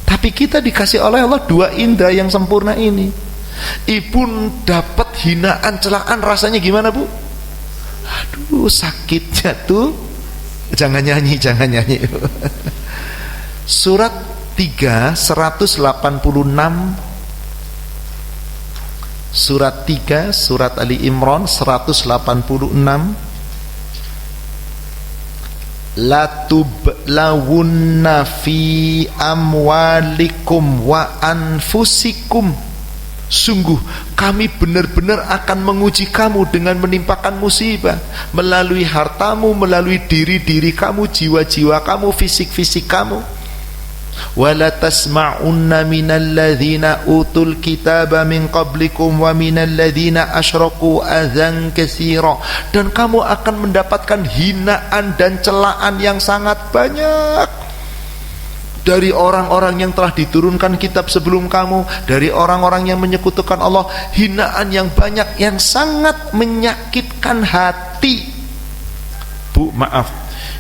Tapi kita dikasih oleh Allah dua indera yang sempurna ini. Ibu dapat hinaan, celaan, rasanya gimana Bu? Aduh, sakitnya tuh. Jangan nyanyi. Surat 3 186. Surat 3 surat Ali Imran 186. La tublawunna fi amwalikum wa anfusikum. Sungguh kami benar-benar akan menguji kamu dengan menimpakan musibah melalui hartamu, melalui diri-diri kamu, jiwa-jiwa kamu, fisik-fisik kamu. Wala tasma'unna minal ladzina utul kitaba min qablikum wa minal ladzina asyraku adzan katsira. Dan kamu akan mendapatkan hinaan dan celaan yang sangat banyak dari orang-orang yang telah diturunkan kitab sebelum kamu, dari orang-orang yang menyekutukan Allah. Hinaan yang banyak yang sangat menyakitkan hati. Bu, maaf,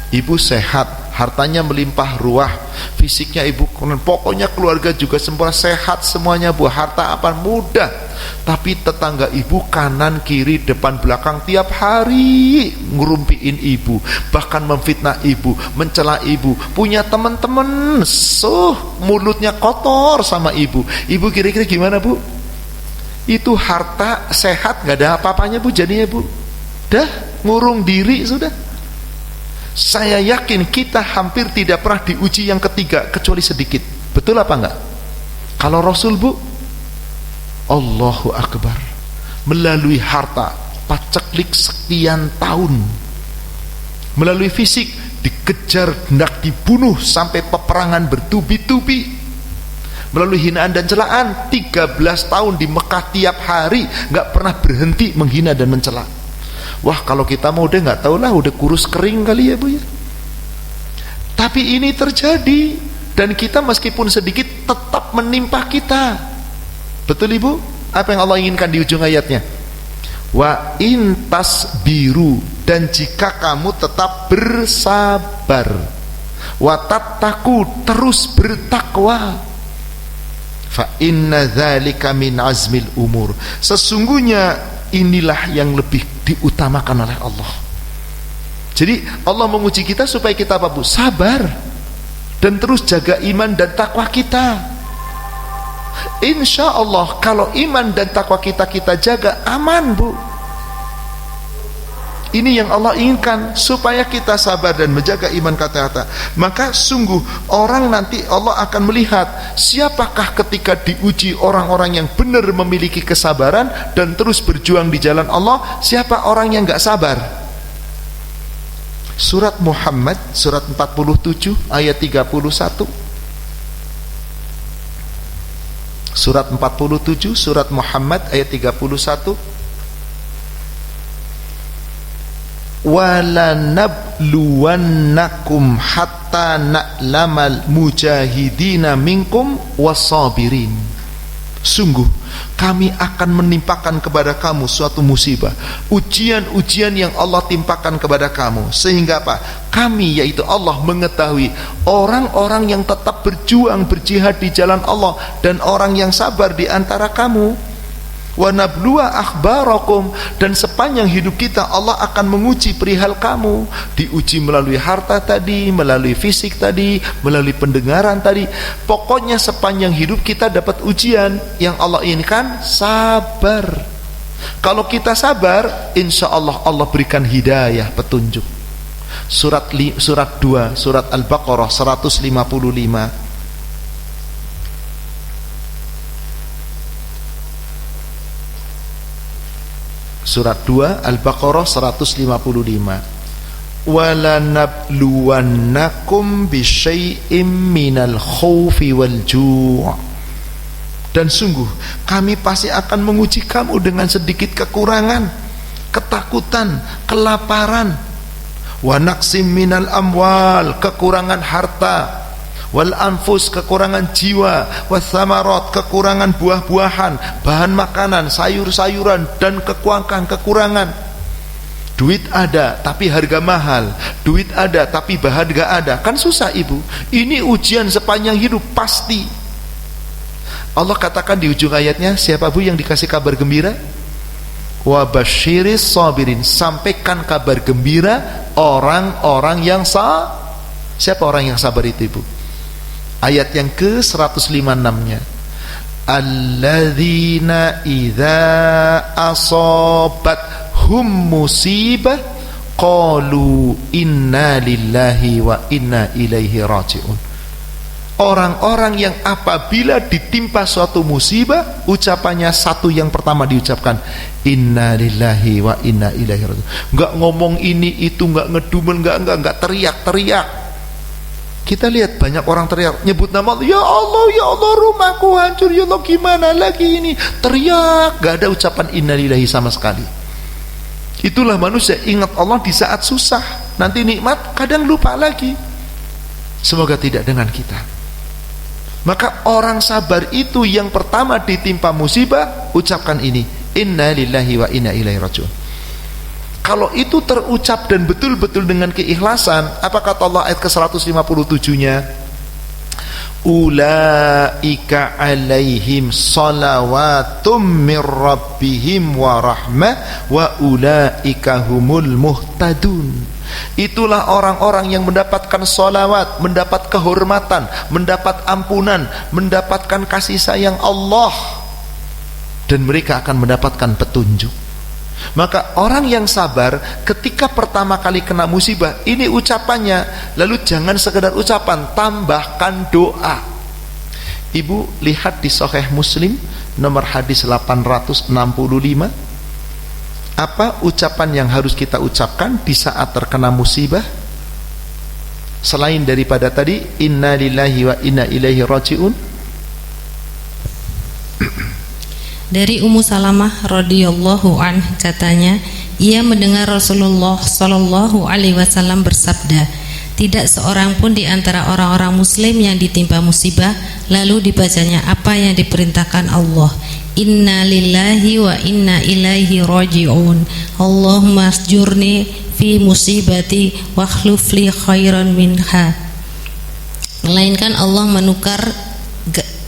Ibu sehat, hartanya melimpah ruah, fisiknya Ibu, pokoknya keluarga juga sempurna, sehat semuanya Bu, harta apa mudah. Tapi tetangga Ibu kanan kiri depan belakang tiap hari ngerumpiin Ibu, bahkan memfitnah Ibu, mencela Ibu, punya teman-teman mulutnya kotor sama Ibu. Ibu kira-kira gimana Bu? Itu harta sehat gak ada apa-apanya Bu jadinya Bu. Dah ngurung diri sudah. Saya yakin kita hampir tidak pernah diuji yang ketiga kecuali sedikit. Betul apa enggak? Kalau Rasul Bu, Allahu Akbar, melalui harta paceklik sekian tahun, melalui fisik dikejar, hendak dibunuh sampai peperangan bertubi-tubi, melalui hinaan dan celaan 13 tahun di Mekah tiap hari nggak pernah berhenti menghina dan mencela. Wah, kalau kita mau udah nggak tahu lah, udah kurus kering kali ya Bu ya. Tapi ini terjadi, dan kita meskipun sedikit tetap menimpa kita. Betul Ibu? Apa yang Allah inginkan di ujung ayatnya? Wa intas biru, dan jika kamu tetap bersabar, wa tattaku, terus bertakwa, fa inna dzalika min azmil umur, sesungguhnya inilah yang lebih diutamakan oleh Allah. Jadi Allah menguji kita supaya kita apa Bu? Sabar dan terus jaga iman dan takwa kita. Insya Allah kalau iman dan takwa kita jaga, aman Bu. Ini yang Allah inginkan, supaya kita sabar dan menjaga iman kata-kata. Maka sungguh orang nanti Allah akan melihat siapakah ketika diuji orang-orang yang benar memiliki kesabaran dan terus berjuang di jalan Allah, siapa orang yang gak sabar. Surat Muhammad surat 47 ayat 31. Surat 47 surat Muhammad ayat 31. Wala nabluwannakum hatta na'lamal mujahidina minkum wasabirin. Sungguh kami akan menimpakan kepada kamu suatu musibah, ujian-ujian yang Allah timpakan kepada kamu, sehingga apa? Kami, yaitu Allah, mengetahui orang-orang yang tetap berjuang berjihad di jalan Allah dan orang yang sabar di antara kamu. Wa nabluwa akhbarakum, dan sepanjang hidup kita Allah akan menguji perihal kamu, diuji melalui harta tadi, melalui fisik tadi, melalui pendengaran tadi. Pokoknya sepanjang hidup kita dapat ujian. Yang Allah inginkan sabar. Kalau kita sabar, insya Allah Allah berikan hidayah, petunjuk. Surat 2 surat Al-Baqarah 155. Surat 2 Al-Baqarah 155. Walanabluwannakum bisyai'im minal khaufi wal ju'. Dan sungguh kami pasti akan menguji kamu dengan sedikit kekurangan, ketakutan, kelaparan. Wa naqsim minal amwal, kekurangan harta, wal anfus, kekurangan jiwa, was samarat, kekurangan buah-buahan, bahan makanan, sayur-sayuran, dan kekurangan. Duit ada tapi harga mahal, duit ada tapi bahan gak ada, kan susah ibu. Ini ujian sepanjang hidup pasti. Allah katakan di ujung ayatnya, siapa bu yang dikasih kabar gembira? Wa basyiris sabirin, sampaikan kabar gembira orang-orang yang siapa orang yang sabar itu ibu? Ayat yang ke-156-nya, alladzina idza asabathum musibah qalu inna lillahi wa inna ilaihi raji'un. Orang-orang yang apabila ditimpa suatu musibah, ucapannya satu yang pertama diucapkan, inna lillahi wa inna ilaihi raji'un. Enggak ngomong ini itu, enggak ngedumel, enggak teriak-teriak. Kita lihat banyak orang teriak, nyebut nama Allah, ya Allah rumahku hancur, ya Allah gimana lagi ini, teriak, enggak ada ucapan inna lillahi sama sekali. Itulah manusia, ingat Allah di saat susah, nanti nikmat kadang lupa lagi. Semoga tidak dengan kita. Maka orang sabar itu yang pertama ditimpa musibah, ucapkan ini, inna lillahi wa inna ilaihi raji'un. Kalau itu terucap dan betul-betul dengan keikhlasan, apa kata Allah ayat ke-157-nya? Ulaika alaihim salawatum mir rabbihim wa rahmah wa ulaika humul muhtadun. Itulah orang-orang yang mendapatkan sholawat, mendapat kehormatan, mendapat ampunan, mendapatkan kasih sayang Allah, dan mereka akan mendapatkan petunjuk. Maka orang yang sabar ketika pertama kali kena musibah, ini ucapannya, lalu jangan sekedar ucapan, tambahkan doa. Ibu lihat di Sahih Muslim nomor hadis 865, apa ucapan yang harus kita ucapkan di saat terkena musibah selain daripada tadi inna lillahi wa inna ilaihi raji'un? Dari Ummu Salamah radhiyallahu an, katanya ia mendengar Rasulullah sallallahu alaihi wasallam bersabda, tidak seorang pun di antara orang-orang muslim yang ditimpa musibah lalu dibacanya apa yang diperintahkan Allah, inna lillahi wa inna ilaihi raji'un, Allahumma asjurni fi musibati wa akhlif li khairan minha, melainkan Allah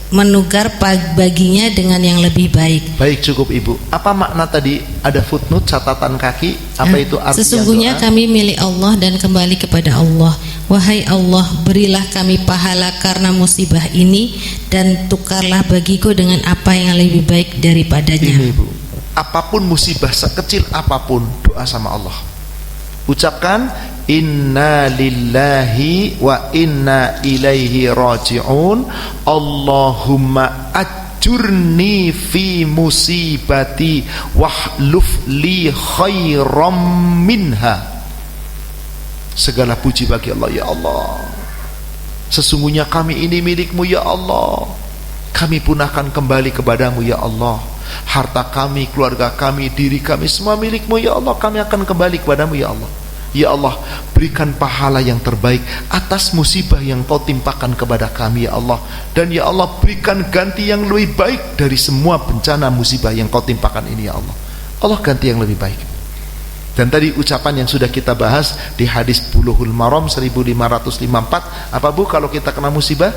menukar baginya dengan yang lebih baik. Baik, cukup ibu. Apa makna tadi? Ada footnote, catatan kaki. Apa itu artinya? Sesungguhnya doa? Kami milik Allah dan kembali kepada Allah. Wahai Allah, berilah kami pahala karena musibah ini, dan tukarlah bagiku dengan apa yang lebih baik daripadanya. Ini ibu, apapun musibah, sekecil apapun, doa sama Allah. Ucapkan inna lillahi wa inna ilaihi raji'un, Allahumma ajurni fi musibati wahluf li khairam minha. Segala puji bagi Allah, ya Allah, sesungguhnya kami ini milikmu ya Allah, kami pun akan kembali kepadamu ya Allah, harta kami, keluarga kami, diri kami semua milikmu ya Allah, kami akan kembali kepadamu ya Allah. Ya Allah, berikan pahala yang terbaik atas musibah yang kau timpakan kepada kami ya Allah, dan ya Allah berikan ganti yang lebih baik dari semua bencana musibah yang kau timpakan ini ya Allah. Allah ganti yang lebih baik. Dan tadi ucapan yang sudah kita bahas di hadis Bulughul Maram 1554, apa bu kalau kita kena musibah?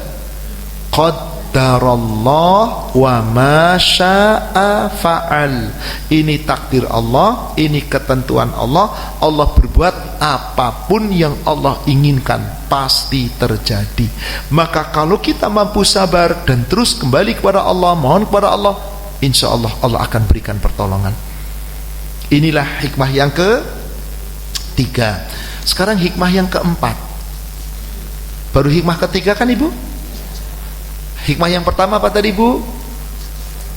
Qaddarallah wa ma syaa fa'al. Ini takdir Allah, ini ketentuan Allah. Allah berbuat apapun yang Allah inginkan pasti terjadi. Maka kalau kita mampu sabar dan terus kembali kepada Allah, mohon kepada Allah, insya Allah Allah akan berikan pertolongan. Inilah hikmah yang ketiga. Sekarang hikmah yang keempat. Baru hikmah ketiga kan ibu? Hikmah yang pertama apa tadi ibu?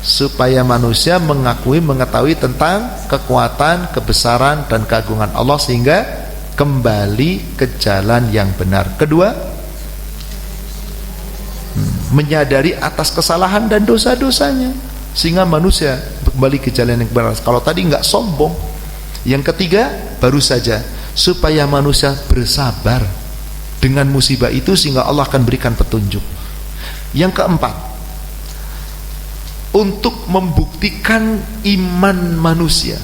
Supaya manusia mengetahui tentang kekuatan, kebesaran dan keagungan Allah sehingga kembali ke jalan yang benar. Kedua, menyadari atas kesalahan dan dosa-dosanya sehingga manusia kembali ke jalan yang benar. Kalau tadi enggak sombong. Yang ketiga, baru saja supaya manusia bersabar dengan musibah itu sehingga Allah akan berikan petunjuk. Yang keempat, untuk membuktikan iman manusia.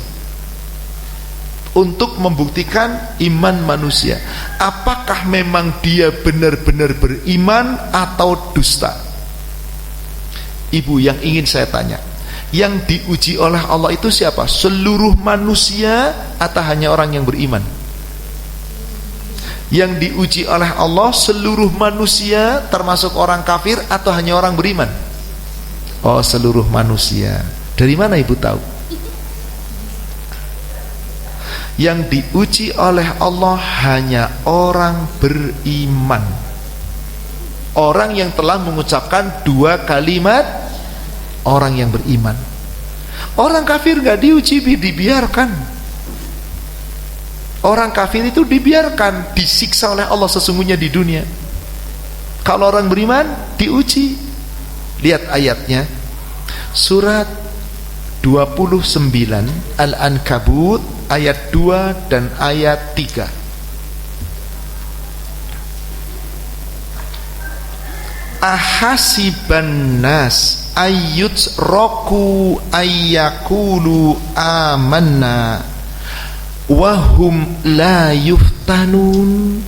Untuk membuktikan iman manusia, apakah memang dia benar-benar beriman atau dusta? Ibu, yang ingin saya tanya, yang diuji oleh Allah itu siapa? Seluruh manusia atau hanya orang yang beriman? Yang diuji oleh Allah seluruh manusia termasuk orang kafir atau hanya orang beriman? Oh, seluruh manusia. Dari mana ibu tahu? Yang diuji oleh Allah hanya orang beriman, orang yang telah mengucapkan dua kalimat, orang yang beriman. Orang kafir gak diuji, dibiarkan. Orang kafir itu dibiarkan, disiksa oleh Allah sesungguhnya di dunia. Kalau orang beriman diuji. Lihat ayatnya, surat 29 Al-Ankabut ayat 2 dan ayat 3. Ahasiban nas ayyutraku ayyakulu amanna wahum la yuftanun.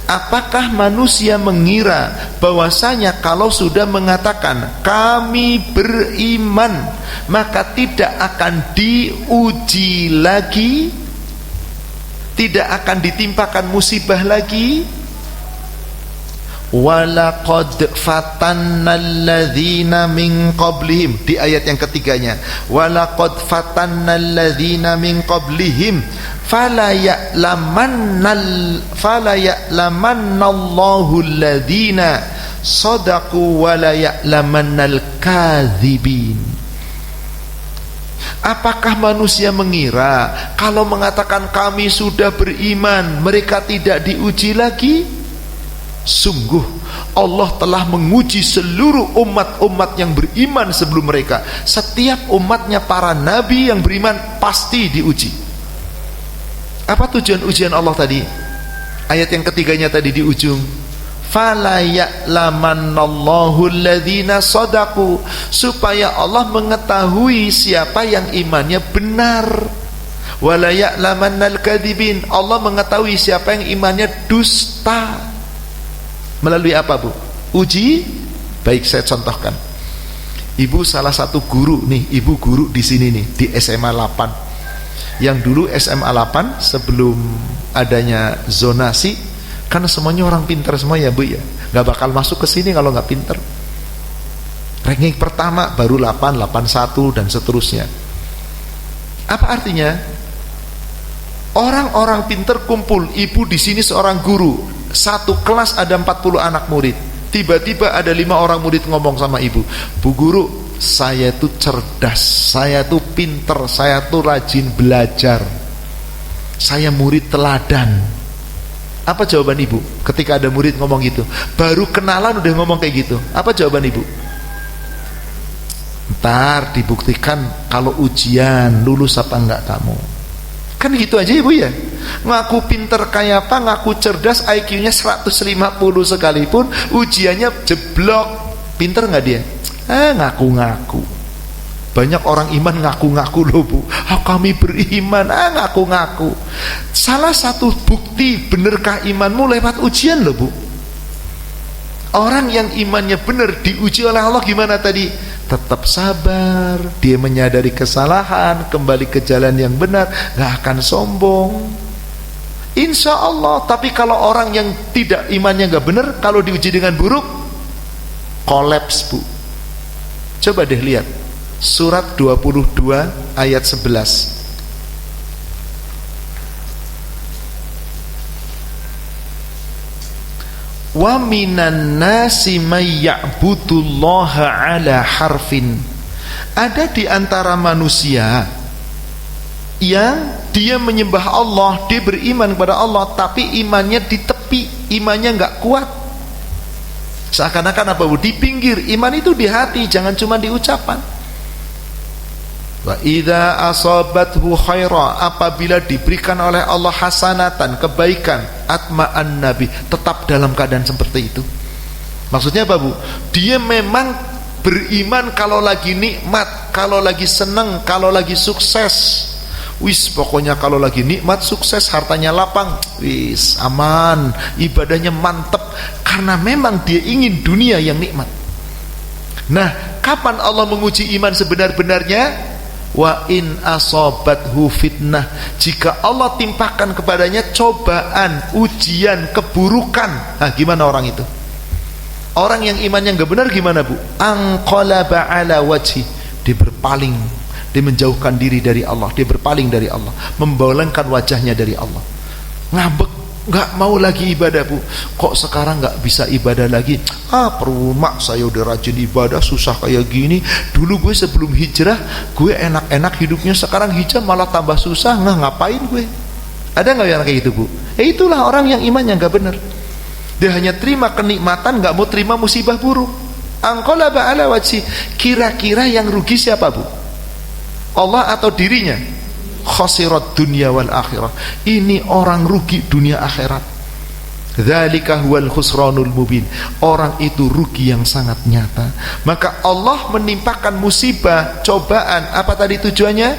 Apakah manusia mengira bahwasanya kalau sudah mengatakan kami beriman maka tidak akan diuji lagi, tidak akan ditimpakan musibah lagi? Walaqad fatannal ladzina min qablihim, di ayat yang ketiganya, walaqad fatannal ladzina min qablihim fala ya'lamannallahu alladzina sadaqu wa la ya'lamannal kadzibin. Apakah manusia mengira kalau mengatakan kami sudah beriman mereka tidak diuji lagi? Sungguh Allah telah menguji seluruh umat-umat yang beriman sebelum mereka. Setiap umatnya para nabi yang beriman pasti diuji. Apa tujuan ujian Allah tadi? Ayat yang ketiganya tadi di ujung, fala ya'lamannallahu alladzina sadaqu, supaya Allah mengetahui siapa yang imannya benar. Wala ya'lamannal kadzibin, Allah mengetahui siapa yang imannya dusta. Melalui apa, Bu? Uji. Baik, saya contohkan. Ibu salah satu guru nih, ibu guru di sini nih, di SMA 8. Yang dulu SMA 8 sebelum adanya zonasi, karena semuanya orang pintar semua ya, Bu ya. Gak bakal masuk ke sini kalau gak pintar. Ranking pertama baru 8, 81 dan seterusnya. Apa artinya? Orang-orang pintar kumpul, ibu di sini seorang guru. Satu kelas ada 40 anak murid. Tiba-tiba ada 5 orang murid ngomong sama ibu, Bu Guru, saya itu cerdas, saya itu pinter, saya itu rajin belajar, saya murid teladan. Apa jawaban ibu ketika ada murid ngomong gitu? Baru kenalan udah ngomong kayak gitu. Apa jawaban ibu? Ntar dibuktikan kalau ujian lulus apa enggak kamu. Kan gitu aja ibu ya. Ngaku pinter kayak apa, ngaku cerdas, IQ-nya 150 sekalipun, ujiannya jeblok. Pinter nggak dia? Ngaku-ngaku. Banyak orang iman ngaku-ngaku loh, Bu. Kami beriman, ngaku-ngaku. Salah satu bukti benerkah imanmu lewat ujian loh, Bu. Orang yang imannya benar diuji oleh Allah gimana tadi? Tetap sabar, dia menyadari kesalahan, kembali ke jalan yang benar, gak akan sombong, insya Allah. Tapi kalau orang yang tidak imannya gak benar, kalau diuji dengan buruk, kolaps, Bu. Coba deh lihat surat 22 ayat 11. Wa minan nasi may ya'budullaha ala harfin Ada di antara manusia yang dia menyembah Allah, dia beriman kepada Allah, tapi imannya di tepi, imannya nggak kuat. Seakan-akan apa Bu? Di pinggir. Iman itu di hati, jangan cuma di ucapan. Wa idza asabathu khaira, apabila diberikan oleh Allah hasanatan, kebaikan, atma'an nabi, tetap dalam keadaan seperti itu. Maksudnya apa Bu? Dia memang beriman kalau lagi nikmat, kalau lagi seneng, kalau lagi sukses. Wis, pokoknya kalau lagi nikmat, sukses, hartanya lapang, wis aman, ibadahnya mantep, karena memang dia ingin dunia yang nikmat. Nah, kapan Allah menguji iman sebenar-benarnya? Wa in asobathu fitnah, jika Allah timpakan kepadanya cobaan, ujian, keburukan. Nah, gimana orang itu? Orang yang imannya nggak benar gimana Bu? Anqalaba ala wajhi, dia berpaling, dia menjauhkan diri dari Allah, dia berpaling dari Allah, membalangkan wajahnya dari Allah, ngambek, nggak mau lagi ibadah Bu. Kok sekarang nggak bisa ibadah lagi? Percuma, saya udah rajin ibadah, susah kayak gini. Dulu gue sebelum hijrah gue enak-enak hidupnya, sekarang hijrah malah tambah susah. Ngapain gue? Ada nggak yang kayak gitu Bu? Itulah orang yang imannya nggak benar. Dia hanya terima kenikmatan, nggak mau terima musibah buruk. Anqalaba ala wajhi. Kira-kira yang rugi siapa Bu? Allah atau dirinya? Khasirat dunya wal akhirah. Ini orang rugi dunia akhirat. Dzalika huwal khusranul mubin. Orang itu rugi yang sangat nyata. Maka Allah menimpakan musibah, cobaan, apa tadi tujuannya?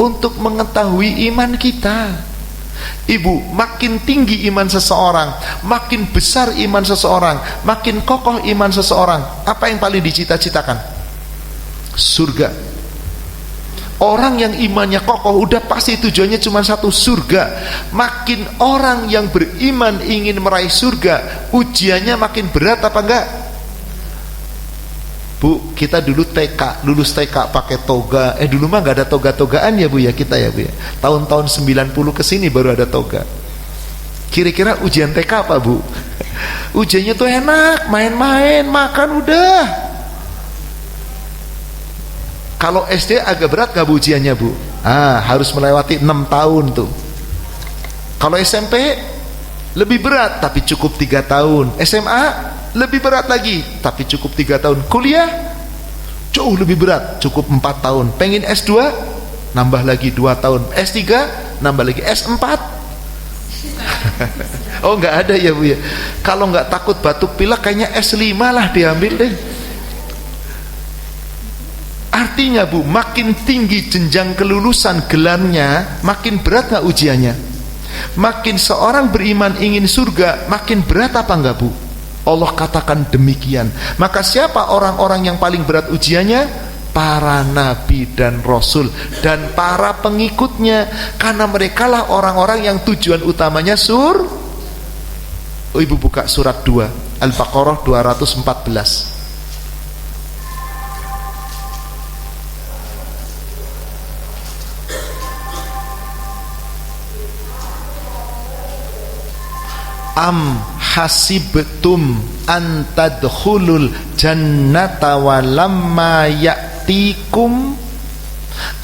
Untuk mengetahui iman kita. Ibu, makin tinggi iman seseorang, makin besar iman seseorang, makin kokoh iman seseorang, apa yang paling dicita-citakan? Surga. Orang yang imannya kokoh udah pasti tujuannya cuma satu, surga. Makin orang yang beriman ingin meraih surga, ujiannya makin berat apa enggak? Bu, kita dulu TK, lulus TK pakai toga. Dulu mah nggak ada toga-togaan ya Bu ya, kita ya Bu ya. Tahun-tahun 90 kesini baru ada toga. Kira-kira ujian TK apa Bu? Ujiannya tuh enak, main-main, makan udah. Kalau SD agak berat nggak Bu ujiannya Bu? Harus melewati 6 tahun tuh. Kalau SMP lebih berat tapi cukup 3 tahun. SMA lebih berat lagi tapi cukup 3 tahun. Kuliah jauh lebih berat, cukup 4 tahun. Pengen S2 nambah lagi 2 tahun. S3 nambah lagi S4. Oh nggak ada ya Bu ya. Kalau nggak takut batuk pilek kayaknya S5 lah diambil deh. Artinya Bu, makin tinggi jenjang kelulusan gelarnya, makin berat nggak ujiannya? Makin seorang beriman ingin surga, makin berat apa enggak Bu? Allah katakan demikian. Maka siapa orang-orang yang paling berat ujiannya? Para nabi dan rasul dan para pengikutnya, karena merekalah orang-orang yang tujuan utamanya Ibu buka surat 2 Al-Baqarah 214. Am hasibtum an tadkhulul jannata walamma ya'tikum,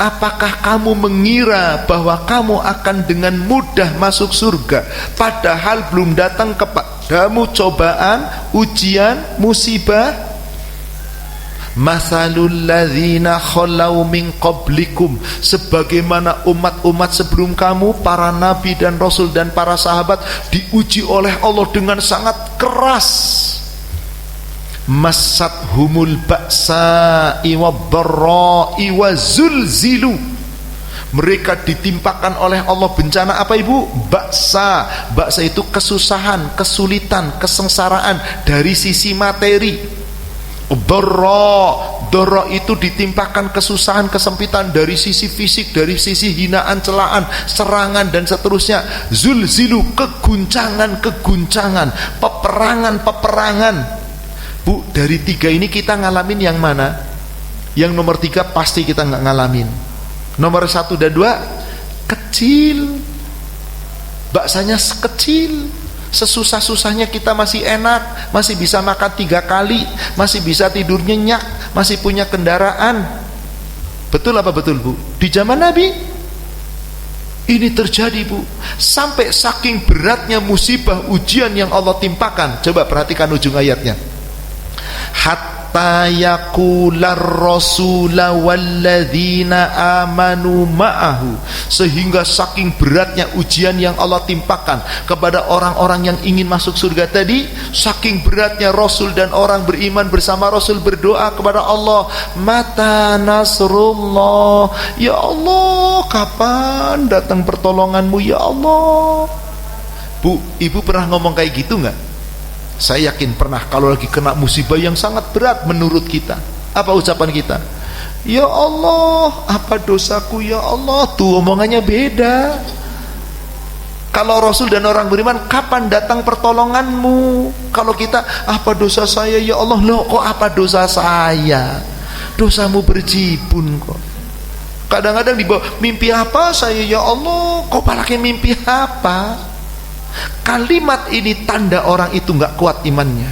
apakah kamu mengira bahwa kamu akan dengan mudah masuk surga padahal belum datang kepadamu cobaan, ujian, musibah? Masalul ladzina khalau min qablikum, sebagaimana umat-umat sebelum kamu, para nabi dan rasul dan para sahabat diuji oleh Allah dengan sangat keras. Masathumul ba'sa'i wad-dharra'i wazulzilu, mereka ditimpakan oleh Allah bencana apa Ibu? Ba'sa itu kesusahan, kesulitan, kesengsaraan dari sisi materi. Dharra itu ditimpakan kesusahan, kesempitan dari sisi fisik, dari sisi hinaan, celaan, serangan dan seterusnya. Zulzilu, keguncangan, peperangan. Bu, dari 3 ini kita ngalamin yang mana? Yang nomor 3 pasti kita nggak ngalamin. Nomor 1 dan 2 kecil, baksanya kecil. Sesusah-susahnya kita masih enak, masih bisa makan 3 kali, masih bisa tidur nyenyak, masih punya kendaraan. Betul apa betul, Bu? Di zaman Nabi ini terjadi, Bu. Sampai saking beratnya musibah ujian yang Allah timpakan. Coba perhatikan ujung ayatnya. Hatta yaqular rasula walladzina amanu ma'ahu, sehingga saking beratnya ujian yang Allah timpakan kepada orang-orang yang ingin masuk surga tadi, saking beratnya Rasul dan orang beriman bersama Rasul berdoa kepada Allah, mata nasrullah, ya Allah kapan datang pertolonganmu ya Allah. Bu, ibu pernah ngomong kayak gitu nggak? Saya yakin pernah. Kalau lagi kena musibah yang sangat berat menurut kita, apa ucapan kita? Ya Allah, apa dosaku ya Allah. Tuh omongannya beda. Kalau Rasul dan orang beriman, kapan datang pertolonganmu? Kalau kita, apa dosa saya ya Allah. Loh, kok apa dosa saya? Dosamu berjibun kok. Kadang-kadang dibawa, mimpi apa saya ya Allah. Kok pakai mimpi apa? Kalimat ini tanda orang itu nggak kuat imannya.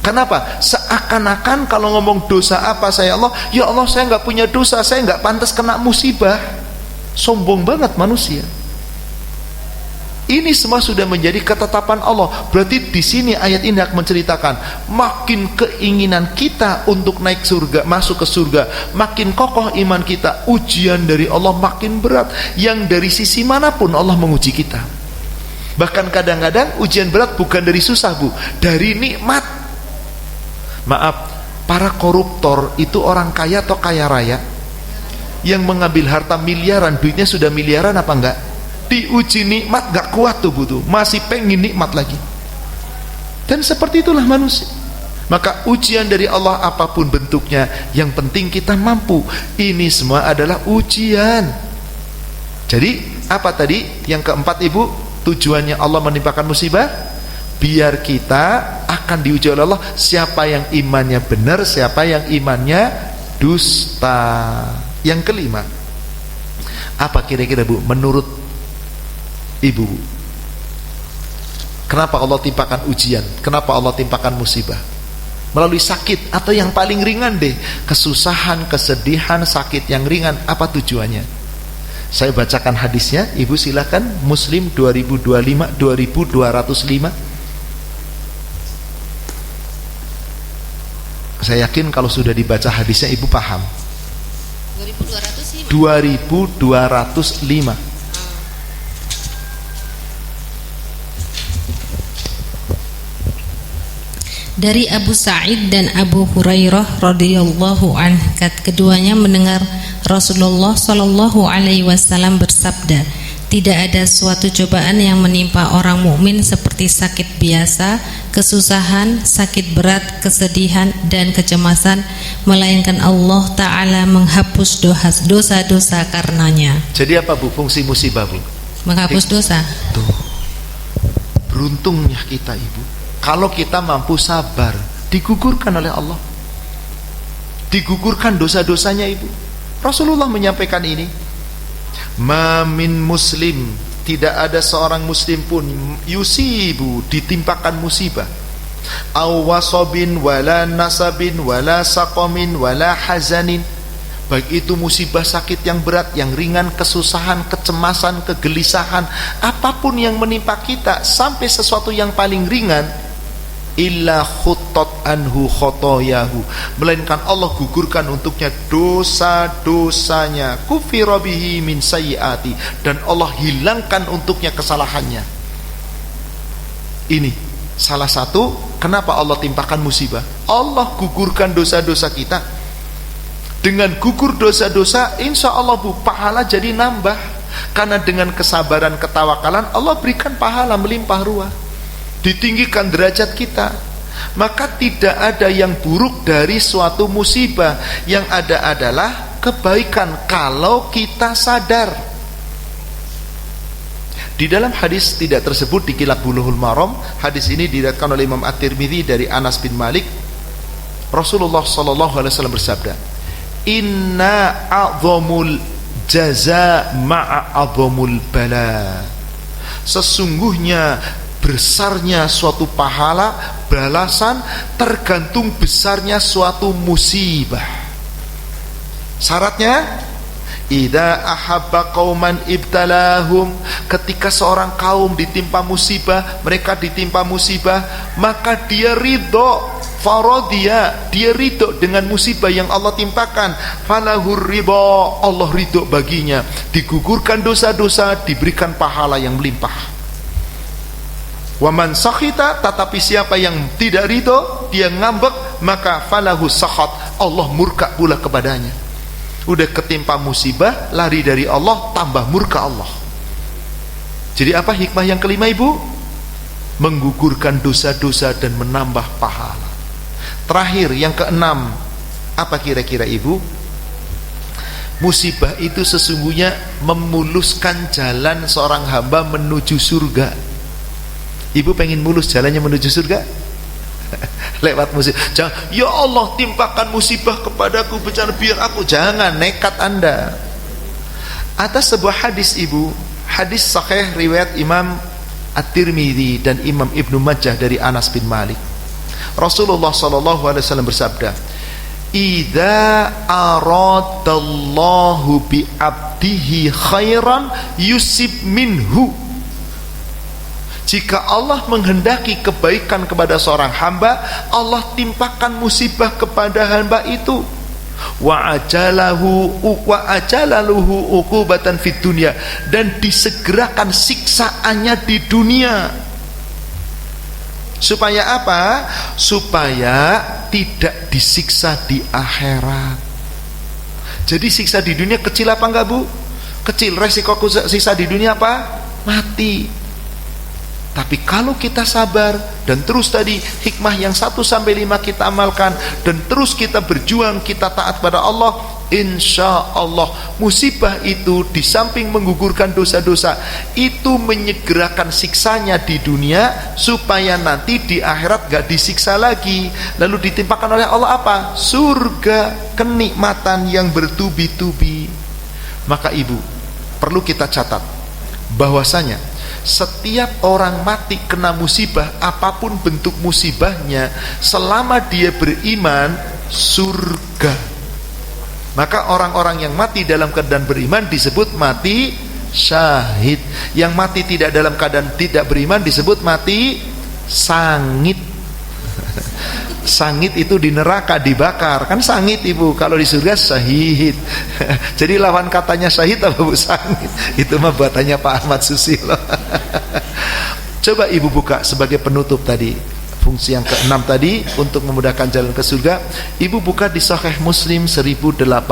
Kenapa? Seakan-akan kalau ngomong dosa apa saya Allah, ya Allah saya nggak punya dosa, saya nggak pantas kena musibah. Sombong banget manusia. Ini semua sudah menjadi ketetapan Allah. Berarti di sini ayat ini akan menceritakan, makin keinginan kita untuk naik surga, masuk ke surga, makin kokoh iman kita, ujian dari Allah makin berat. Yang dari sisi manapun Allah menguji kita. Bahkan kadang-kadang ujian berat bukan dari susah, Bu, dari nikmat. Maaf, para koruptor itu orang kaya atau kaya raya? Yang mengambil harta miliaran, duitnya sudah miliaran apa enggak? Diuji nikmat gak kuat tuh, Bu, tuh masih pengen nikmat lagi. Dan seperti itulah manusia. Maka ujian dari Allah apapun bentuknya, yang penting kita mampu. Ini semua adalah ujian. Jadi apa tadi yang keempat, Ibu? Tujuannya Allah menimpakan musibah biar kita akan diuji oleh Allah, siapa yang imannya benar, siapa yang imannya dusta. Yang kelima, apa kira-kira, Bu, menurut Ibu, kenapa Allah timpakan ujian, kenapa Allah timpakan musibah? Melalui sakit atau yang paling ringan deh, kesusahan, kesedihan, sakit yang ringan, apa tujuannya? Saya bacakan hadisnya, Ibu silakan. Muslim 2025 2205. Saya yakin kalau sudah dibaca hadisnya Ibu paham. 2205. Dari Abu Sa'id dan Abu Hurairah radhiyallahu anhu, keduanya mendengar Rasulullah Shallallahu alaihi wasallam bersabda, tidak ada suatu cobaan yang menimpa orang mukmin seperti sakit biasa, kesusahan, sakit berat, kesedihan dan kecemasan, melainkan Allah Ta'ala menghapus dosa-dosa karenanya. Jadi apa, Bu, fungsi musibah, Bu? Menghapus dosa. Tuh, beruntungnya kita, Ibu, kalau kita mampu sabar, digugurkan oleh Allah, digugurkan dosa-dosanya, Ibu. Rasulullah menyampaikan ini, ma min muslim, tidak ada seorang muslim pun yusibu, ditimpakan musibah, aw wasobin wala nasabin wala saqamin wala hazanin, baik itu musibah sakit yang berat, yang ringan, kesusahan, kecemasan, kegelisahan, apapun yang menimpa kita, sampai sesuatu yang paling ringan, illa khuttat anhu khotoyahu, melainkan Allah gugurkan untuknya dosa-dosanya, kufira bihi min sayyiati, dan Allah hilangkan untuknya kesalahannya. Ini salah satu kenapa Allah timpakan musibah. Allah gugurkan dosa-dosa kita. Dengan gugur dosa-dosa, insya Allah, Bu, pahala jadi nambah. Karena dengan kesabaran, ketawakalan, Allah berikan pahala melimpah ruah, ditinggikan derajat kita. Maka tidak ada yang buruk dari suatu musibah, yang ada adalah kebaikan kalau kita sadar. Di dalam hadis tidak tersebut di Kitab Bulughul Maram, hadis ini diriwayatkan oleh Imam At-Tirmidzi dari Anas bin Malik, Rasulullah sallallahu alaihi wasallam bersabda, inna a'zamul jaza ma'a a'zamul bala, sesungguhnya besarnya suatu pahala, balasan tergantung besarnya suatu musibah. Syaratnya idza ahabba qauman ibtalahum, ketika seorang kaum ditimpa musibah, mereka ditimpa musibah, maka dia ridho, faradhiya, dia ridho dengan musibah yang Allah timpakan, falahur ridho, Allah ridho baginya, digugurkan dosa-dosa, diberikan pahala yang melimpah. Waman sakhita, tetapi siapa yang tidak ridho, dia ngambek, maka falahu sakhat, Allah murka pula kepadanya. Udah ketimpa musibah, lari dari Allah, tambah murka Allah. Jadi apa hikmah yang kelima, Ibu? Menggugurkan dosa-dosa dan menambah pahala. Terakhir, yang keenam, apa kira-kira, Ibu? Musibah itu sesungguhnya memuluskan jalan seorang hamba menuju surga. Ibu pengen mulus jalannya menuju surga? Lewat musibah. Jangan, ya Allah timpakan musibah kepadaku, bencana, biar aku. Jangan, nekat Anda. Atas sebuah hadis, Ibu, hadis sahih riwayat Imam At-Tirmidzi dan Imam Ibnu Majah dari Anas bin Malik. Rasulullah SAW bersabda, idza aradallahu bi abdihi khairan yusib minhu. Jika Allah menghendaki kebaikan kepada seorang hamba, Allah timpakan musibah kepada hamba itu. Wa ajalaluhu uqubatan fid dunya, dan disegerakan siksaannya di dunia. Supaya apa? Supaya tidak disiksa di akhirat. Jadi siksa di dunia kecil apa enggak, Bu? Kecil. Resiko siksa di dunia apa? Mati. Tapi kalau kita sabar dan terus tadi hikmah yang 1-5 kita amalkan, dan terus kita berjuang, kita taat pada Allah, insya Allah musibah itu di samping menggugurkan dosa-dosa, itu menyegerakan siksanya di dunia, supaya nanti di akhirat gak disiksa lagi. Lalu ditimpakan oleh Allah apa? Surga, kenikmatan yang bertubi-tubi. Maka Ibu, perlu kita catat bahwasanya setiap orang mati kena musibah, apapun bentuk musibahnya, selama dia beriman, surga. Maka orang-orang yang mati dalam keadaan beriman disebut mati syahid. Yang mati tidak dalam keadaan tidak beriman disebut mati sangit. Sangit itu di neraka dibakar, kan sangit, Ibu. Kalau di surga syahid. Jadi lawan katanya syahid apa, Bu? Sangit. Itu mah buatannya Pak Ahmad Susilo. Coba Ibu buka sebagai penutup tadi, fungsi yang keenam tadi untuk memudahkan jalan ke surga. Ibu buka di Sahih Muslim 1868.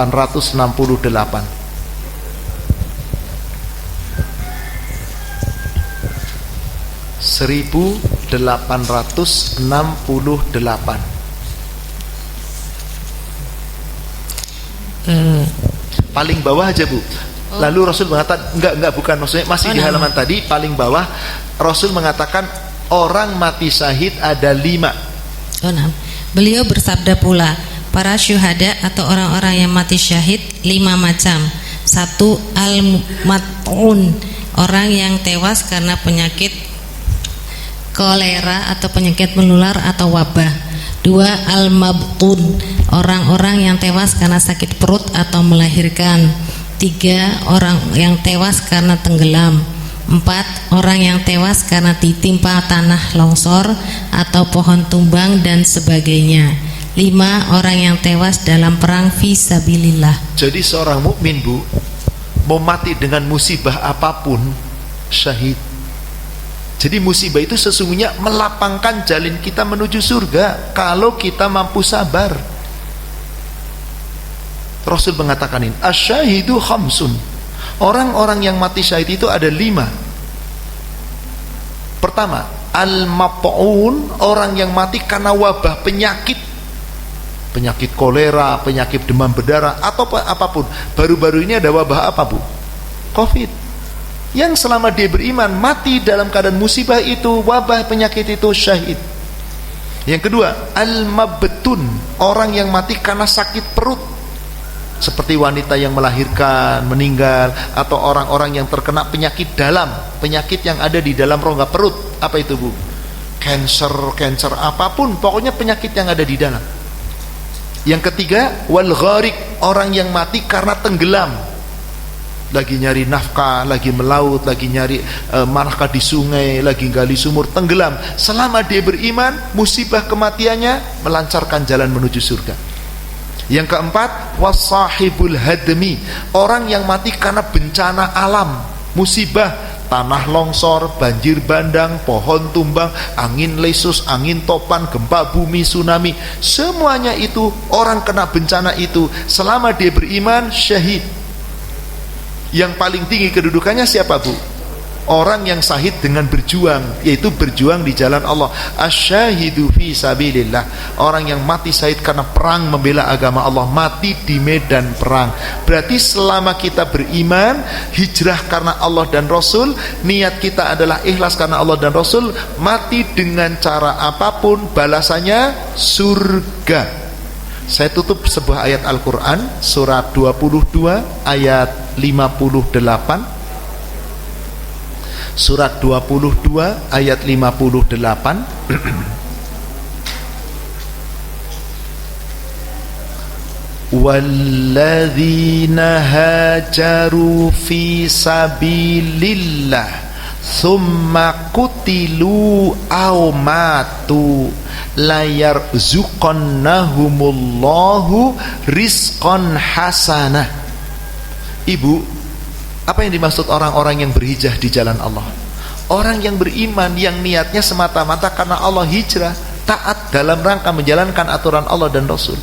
Paling bawah aja, Bu. Lalu Rasul mengatakan, enggak bukan, maksudnya masih di halaman tadi, paling bawah Rasul mengatakan orang mati syahid ada 5. Beliau bersabda pula, para syuhada atau orang-orang yang mati syahid 5 macam. 1. Al-mat'un, orang yang tewas karena penyakit kolera atau penyakit menular atau wabah. 2. Al-mabtun, orang-orang yang tewas karena sakit perut atau melahirkan. 3. Orang yang tewas karena tenggelam. 4. Orang yang tewas karena ditimpa tanah longsor atau pohon tumbang dan sebagainya. 5. Orang yang tewas dalam perang fisabilillah. Jadi seorang mukmin, Bu, mau mati dengan musibah apapun, syahid. Jadi musibah itu sesungguhnya melapangkan jalan kita menuju surga kalau kita mampu sabar. Rasul mengatakan ini, asyahidu khamsun, orang-orang yang mati syahid itu ada 5. Pertama, al-map'un, orang yang mati karena wabah, penyakit kolera, penyakit demam berdarah atau apapun. Baru-baru ini ada wabah apa, Bu? Covid. Yang selama dia beriman mati dalam keadaan musibah itu, wabah penyakit itu, syahid. Yang kedua, al-mabtun, orang yang mati karena sakit perut, seperti wanita yang melahirkan, meninggal, atau orang-orang yang terkena penyakit dalam, penyakit yang ada di dalam rongga perut. Apa itu, Bu? Cancer apapun, pokoknya penyakit yang ada di dalam. Yang ketiga, wal gharik, orang yang mati karena tenggelam, lagi nyari nafkah, lagi melaut, lagi nyari nafkah di sungai, lagi gali sumur, tenggelam. Selama dia beriman, musibah kematiannya melancarkan jalan menuju surga. Yang keempat, wasahibul hadmi, orang yang mati karena bencana alam, musibah, tanah longsor, banjir bandang, pohon tumbang, angin lesus, angin topan, gempa bumi, tsunami. Semuanya itu orang kena bencana itu, selama dia beriman, syahid. Yang paling tinggi kedudukannya siapa, Bu? Orang yang syahid dengan berjuang, yaitu berjuang di jalan Allah. Asyahidu fi sabilillah, orang yang mati syahid karena perang membela agama Allah, mati di medan perang. Berarti selama kita beriman, hijrah karena Allah dan Rasul, niat kita adalah ikhlas karena Allah dan Rasul, mati dengan cara apapun balasannya surga. Saya tutup sebuah ayat Al-Quran, surat 22 ayat 58. Surat 22 ayat 58. Walladzina hajaru fi sabilillah thumma qutilu aw matu la yarzuqannahumullahu rizqan hasanah. Ibu, apa yang dimaksud orang-orang yang berhijrah di jalan Allah? Orang yang beriman, yang niatnya semata-mata karena Allah, hijrah, taat dalam rangka menjalankan aturan Allah dan Rasul.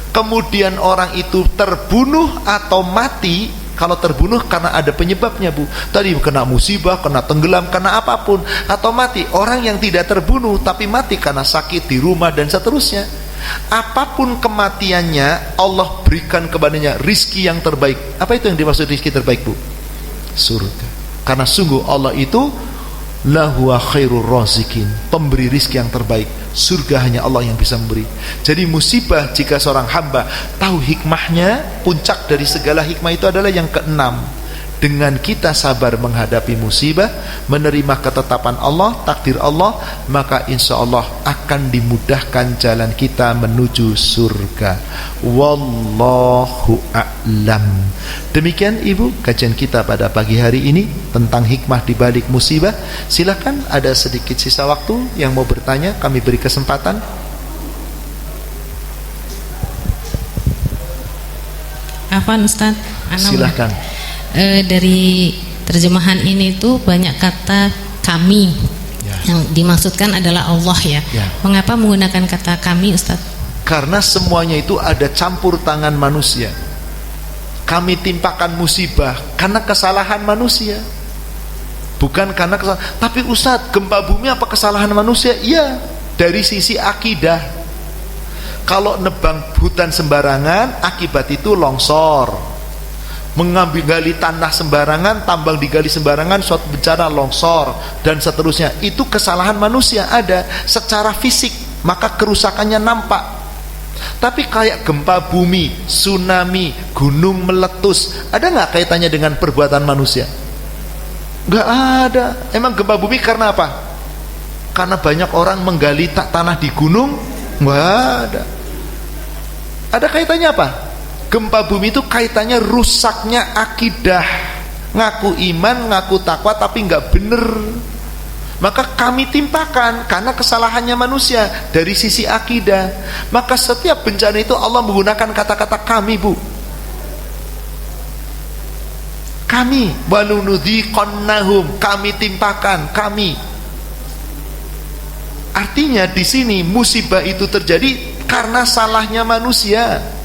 Kemudian orang itu terbunuh atau mati. Kalau terbunuh karena ada penyebabnya, Bu. Tadi kena musibah, kena tenggelam, kena apapun, atau mati. Orang yang tidak terbunuh tapi mati karena sakit di rumah dan seterusnya, apapun kematiannya, Allah berikan kepadanya rizki yang terbaik. Apa itu yang dimaksud rizki terbaik, Bu? Surga. Karena sungguh Allah itu lahuwa khairur razikin, pemberi rizki yang terbaik. Surga hanya Allah yang bisa memberi. Jadi musibah, jika seorang hamba tahu hikmahnya, puncak dari segala hikmah itu adalah yang keenam, dengan kita sabar menghadapi musibah, menerima ketetapan Allah, takdir Allah, maka insya Allah akan dimudahkan jalan kita menuju surga. Wallahu a'lam. Demikian Ibu kajian kita pada pagi hari ini tentang hikmah di balik musibah. Silakan, ada sedikit sisa waktu yang mau bertanya, kami beri kesempatan. Afwan Ustaz, silakan. Dari terjemahan ini tuh banyak kata kami, ya. Yang dimaksudkan adalah Allah, ya. Mengapa menggunakan kata kami, Ustaz? Karena semuanya itu ada campur tangan manusia. Kami timpakan musibah karena kesalahan manusia, bukan karena kesalahan. Tapi Ustaz, gempa bumi apa kesalahan manusia? Iya, dari sisi akidah. Kalau nebang hutan sembarangan, akibat itu longsor. Mengambil gali tanah sembarangan, tambang digali sembarangan, suatu bencana longsor dan seterusnya. Itu kesalahan manusia, ada secara fisik, maka kerusakannya nampak. Tapi kayak gempa bumi, tsunami, gunung meletus, ada nggak kaitannya dengan perbuatan manusia? Nggak ada. Emang gempa bumi karena apa? Karena banyak orang menggali tanah di gunung? Nggak ada. Ada kaitannya apa? Gempa bumi itu kaitannya rusaknya akidah. Ngaku iman, ngaku takwa tapi nggak bener. Maka kami timpakan karena kesalahannya manusia dari sisi akidah. Maka setiap bencana itu Allah menggunakan kata-kata kami, Bu. Kami, walunudhiqannahum, kami timpakan, kami. Artinya di sini musibah itu terjadi karena salahnya manusia.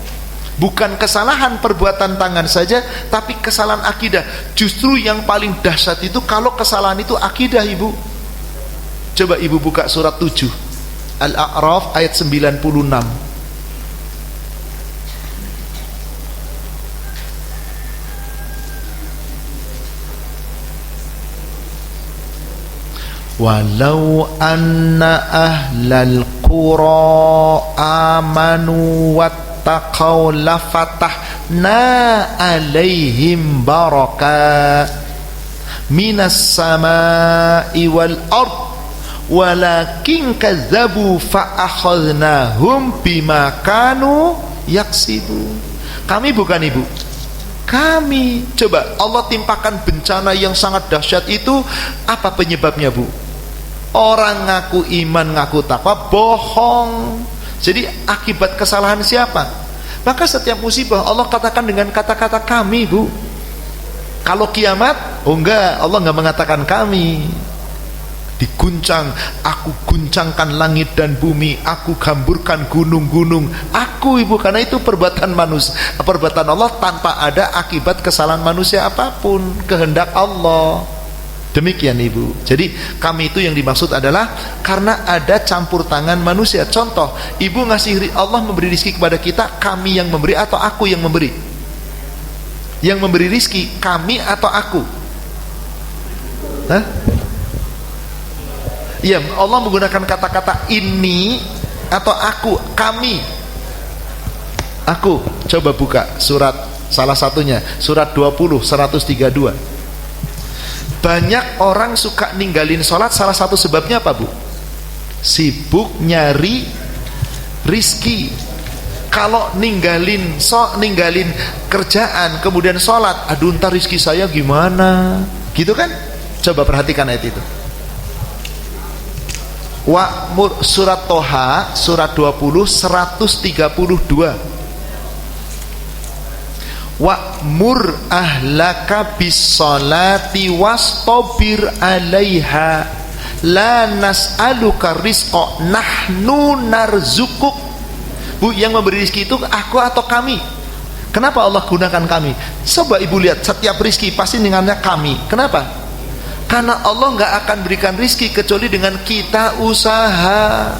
Bukan kesalahan perbuatan tangan saja, tapi kesalahan akidah. Justru yang paling dahsyat itu kalau kesalahan itu akidah, Ibu. Coba Ibu buka surat 7 Al-A'raf ayat 96. Walau anna ahlal qura amanu wattaqaw lafatahna alaihim baraka minas samai wal ard walakin kadzabu fa akhadnahum bima kanu yaksibu. Kami bukan ibu, kami. Coba Allah timpakan bencana yang sangat dahsyat itu, apa penyebabnya, Bu? Orang ngaku iman, ngaku takwa, bohong. Jadi akibat kesalahan siapa? Maka setiap musibah Allah katakan dengan kata-kata kami, Bu. Kalau kiamat, oh enggak, Allah enggak mengatakan kami. Diguncang, aku guncangkan langit dan bumi, aku gamburkan gunung-gunung, aku, Ibu. Karena itu perbuatan manusia, perbuatan Allah tanpa ada akibat kesalahan manusia apapun, kehendak Allah. Demikian, Ibu. Jadi kami itu yang dimaksud adalah karena ada campur tangan manusia. Contoh, Ibu ngasih, Allah memberi rizki kepada kita, kami yang memberi atau aku yang memberi? Yang memberi rizki kami atau aku? Hah? Iya, Allah menggunakan kata-kata ini atau aku, kami. Aku. Coba buka surat salah satunya, surat 20 132. Banyak orang suka ninggalin sholat, salah satu sebabnya apa, Bu? Sibuk nyari rizki. Kalau ninggalin kerjaan kemudian sholat, aduh ntar rizki saya gimana, gitu kan? Coba perhatikan ayat itu. Wa'mur, surat Toha surat 20 132. Wa'mur ahlaka bis-sholati wastabir 'alaiha la nas'aluka rizqa nahnu narzukuk. Bu, yang memberi rizki itu aku atau kami? Kenapa Allah gunakan kami? Coba Ibu lihat, setiap rizki pasti dengannya kami. Kenapa? Karena Allah nggak akan berikan rizki kecuali dengan kita usaha.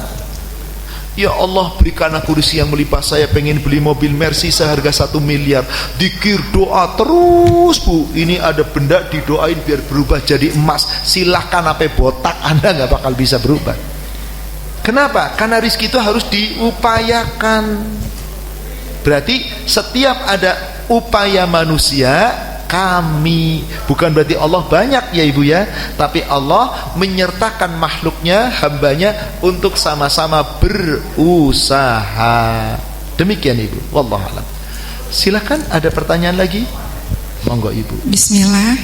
Ya Allah, berikan aku rizki yang melimpah, saya pengen beli mobil Mercy seharga 1 miliar. Dikir doa terus, Bu. Ini ada benda didoain biar berubah jadi emas. Silahkan sampai botak, Anda nggak bakal bisa berubah. Kenapa? Karena rizki itu harus diupayakan. Berarti setiap ada upaya manusia, kami. Bukan berarti Allah banyak, ya Ibu ya, tapi Allah menyertakan makhluknya, hambanya, untuk sama-sama berusaha. Demikian, Ibu. Wallahu a'lam. Silakan, ada pertanyaan lagi? Monggo, Ibu. Bismillah.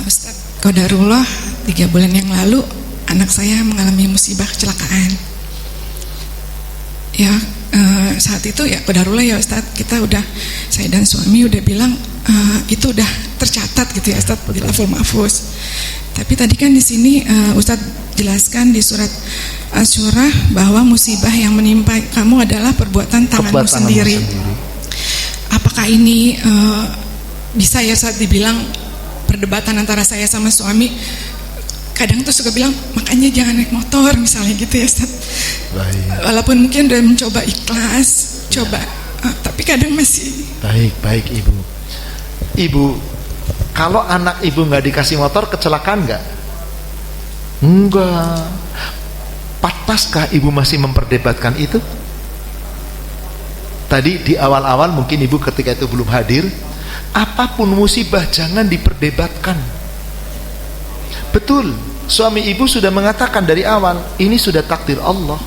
Ustaz, qadarullah, 3 bulan yang lalu anak saya mengalami musibah kecelakaan. Ya, saat itu ya qadarullah ya Ustaz, saya dan suami udah bilang itu udah tercatat gitu ya Ustaz di Lauhul Mahfuz. Tapi tadi kan di sini Ustaz jelaskan di surat Asy-Syura bahwa musibah yang menimpa kamu adalah perbuatan tanganmu sendiri. Apakah ini bisa ya Ustaz dibilang perdebatan antara saya sama suami? Kadang tuh suka bilang, makanya jangan naik motor misalnya gitu ya Ustaz. Walaupun mungkin udah mencoba ikhlas, tapi kadang masih. Baik Ibu. Ibu, kalau anak Ibu nggak dikasih motor, kecelakaan nggak? Enggak. Pantaskah Ibu masih memperdebatkan itu? Tadi di awal-awal mungkin Ibu ketika itu belum hadir. Apapun musibah jangan diperdebatkan. Betul, suami Ibu sudah mengatakan dari awal, ini sudah takdir Allah.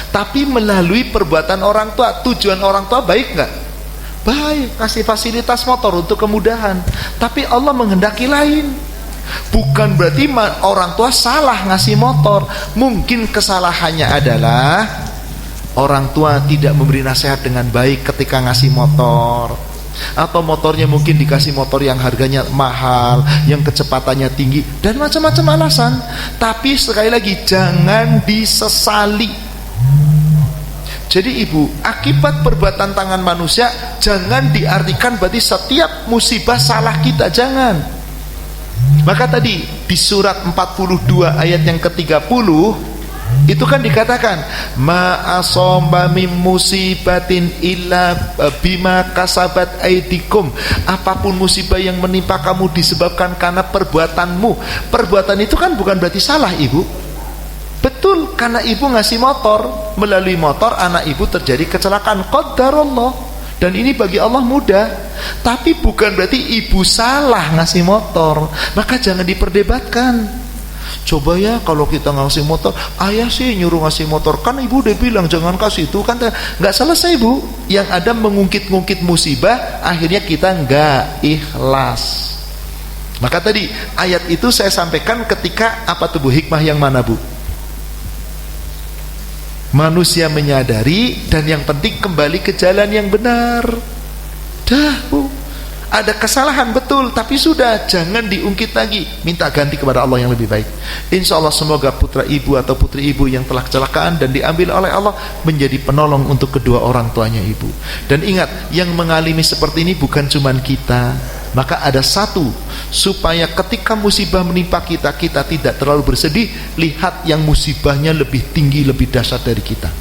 Tapi melalui perbuatan orang tua, tujuan orang tua baik nggak? Baik, kasih fasilitas motor untuk kemudahan. Tapi Allah menghendaki lain. Bukan berarti orang tua salah ngasih motor. Mungkin kesalahannya adalah orang tua tidak memberi nasihat dengan baik ketika ngasih motor, atau motornya mungkin dikasih motor yang harganya mahal, yang kecepatannya tinggi, dan macam-macam alasan. Tapi sekali lagi, jangan disesali. Jadi Ibu, akibat perbuatan tangan manusia jangan diartikan berarti setiap musibah salah kita, jangan. Maka tadi di surat 42 ayat yang ke-30 itu kan dikatakan, ma asaba mim musibatin illa bima kasabat aidikum. Apapun musibah yang menimpa kamu disebabkan karena perbuatanmu. Perbuatan itu kan bukan berarti salah, Ibu. Betul, karena Ibu ngasih motor, melalui motor anak Ibu terjadi kecelakaan, qadarullah, dan ini bagi Allah mudah. Tapi bukan berarti Ibu salah ngasih motor. Maka jangan diperdebatkan. Coba ya kalau kita ngasih motor, ayah sih nyuruh ngasih motor, kan ibu udah bilang jangan kasih itu, kan nggak selesai bu. Yang ada mengungkit-ungkit musibah, akhirnya kita nggak ikhlas. Maka tadi ayat itu saya sampaikan ketika apa tuh bu, hikmah yang mana bu? Manusia menyadari dan yang penting kembali ke jalan yang benar. Dah bu, ada kesalahan betul, tapi sudah, jangan diungkit lagi, minta ganti kepada Allah yang lebih baik. Insya Allah semoga putra ibu atau putri ibu yang telah kecelakaan dan diambil oleh Allah menjadi penolong untuk kedua orang tuanya ibu. Dan ingat, yang mengalami seperti ini bukan cuma kita. Maka ada satu, supaya ketika musibah menimpa kita, kita tidak terlalu bersedih. Lihat yang musibahnya lebih tinggi, lebih dahsyat dari kita.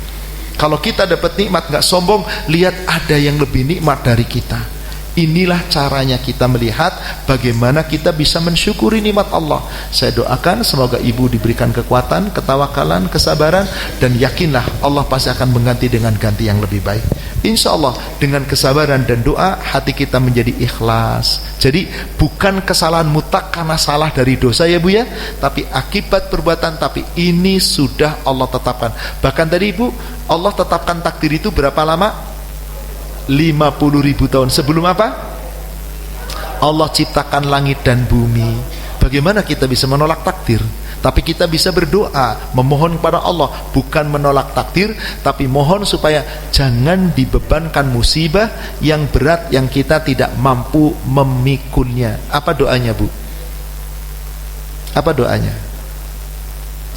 Kalau kita dapat nikmat, gak sombong, lihat ada yang lebih nikmat dari kita. Inilah caranya kita melihat bagaimana kita bisa mensyukuri nikmat Allah. Saya doakan semoga ibu diberikan kekuatan, ketawakalan, kesabaran, dan yakinlah Allah pasti akan mengganti dengan ganti yang lebih baik. Insya Allah dengan kesabaran dan doa hati kita menjadi ikhlas. Jadi bukan kesalahan mutlak karena salah dari dosa ya bu ya, tapi akibat perbuatan, tapi ini sudah Allah tetapkan. Bahkan tadi ibu, Allah tetapkan takdir itu berapa lama? 50.000 tahun sebelum apa? Allah ciptakan langit dan bumi. Bagaimana kita bisa menolak takdir? Tapi kita bisa berdoa, memohon kepada Allah, bukan menolak takdir, tapi mohon supaya jangan dibebankan musibah yang berat yang kita tidak mampu memikulnya. Apa doanya bu? Apa doanya?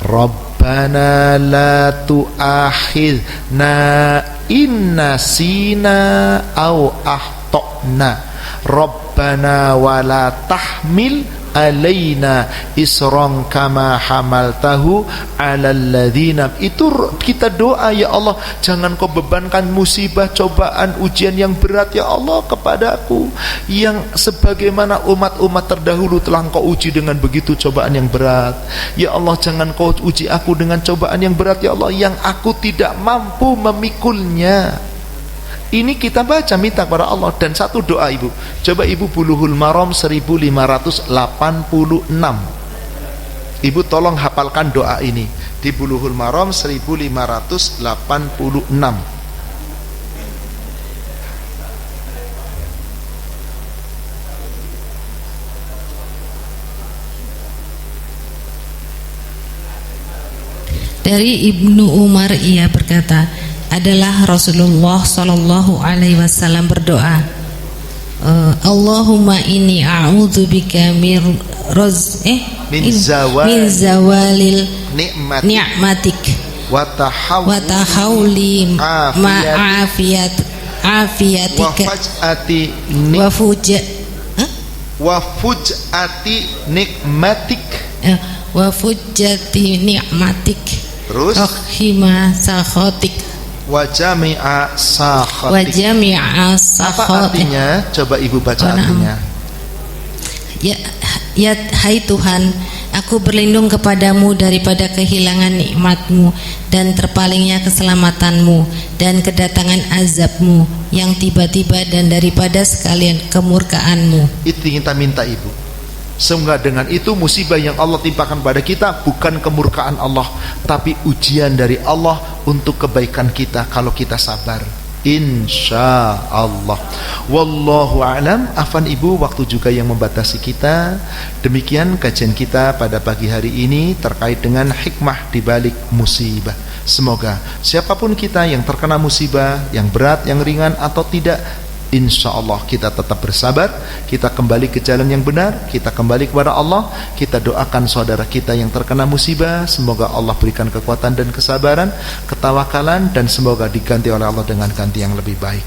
Rabbana la tu'akhidna inna sina au ahtokna Rabbana wala tahmil alaina isron kama hamaltahu alal ladzina. Itu kita doa, ya Allah, jangan kau bebankan musibah, cobaan, ujian yang berat ya Allah kepadaku, yang sebagaimana umat-umat terdahulu telah kau uji dengan begitu cobaan yang berat. Ya Allah, jangan kau uji aku dengan cobaan yang berat ya Allah, yang aku tidak mampu memikulnya. Ini kita baca minta kepada Allah. Dan satu doa ibu, coba ibu Bulughul Maram 1586, ibu tolong hafalkan doa ini di Bulughul Maram 1586. Dari Ibnu Umar ia berkata, adalah Rasulullah Shallallahu Alaihi Wasallam berdoa, Allahumma inni a'udzubika min zawalil ni'matik wa tahawli afiyatika wa fuj'ati nikmatik wa fujjati ni'matik terus rohima sakhotik wa jami'a sakhatik. Apa artinya? Coba ibu baca artinya. Ya hai Tuhan, aku berlindung kepadamu daripada kehilangan nikmatmu dan terpalingnya keselamatanmu dan kedatangan azabmu yang tiba-tiba dan daripada sekalian kemurkaanmu. Itu kita minta ibu. Semoga dengan itu musibah yang Allah timpakan pada kita bukan kemurkaan Allah, tapi ujian dari Allah untuk kebaikan kita kalau kita sabar. Insya Allah. Wallahu a'lam. Afan ibu, waktu juga yang membatasi kita. Demikian kajian kita pada pagi hari ini terkait dengan hikmah di balik musibah. Semoga siapapun kita yang terkena musibah, yang berat, yang ringan atau tidak, insya Allah kita tetap bersabar, kita kembali ke jalan yang benar, kita kembali kepada Allah. Kita doakan saudara kita yang terkena musibah, semoga Allah berikan kekuatan dan kesabaran, ketawakalan, dan semoga diganti oleh Allah dengan ganti yang lebih baik.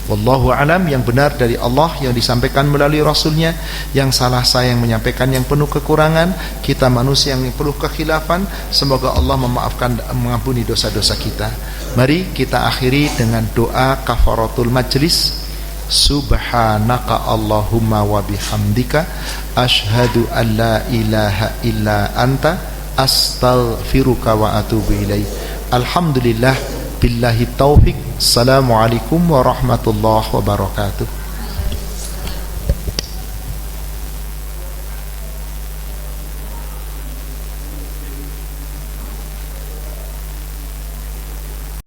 Wallahu alam. Yang benar dari Allah yang disampaikan melalui Rasulnya, yang salah saya yang menyampaikan yang penuh kekurangan, kita manusia yang penuh kekhilafan. Semoga Allah memaafkan, mengampuni dosa-dosa kita. Mari kita akhiri dengan doa kafaratul majlis. Subhanaka Allahumma wa bihamdika ashhadu an la ilaha illa anta astaghfiruka wa atubu ilaik. Alhamdulillah billahi taufik. Assalamualaikum warahmatullahi wabarakatuh.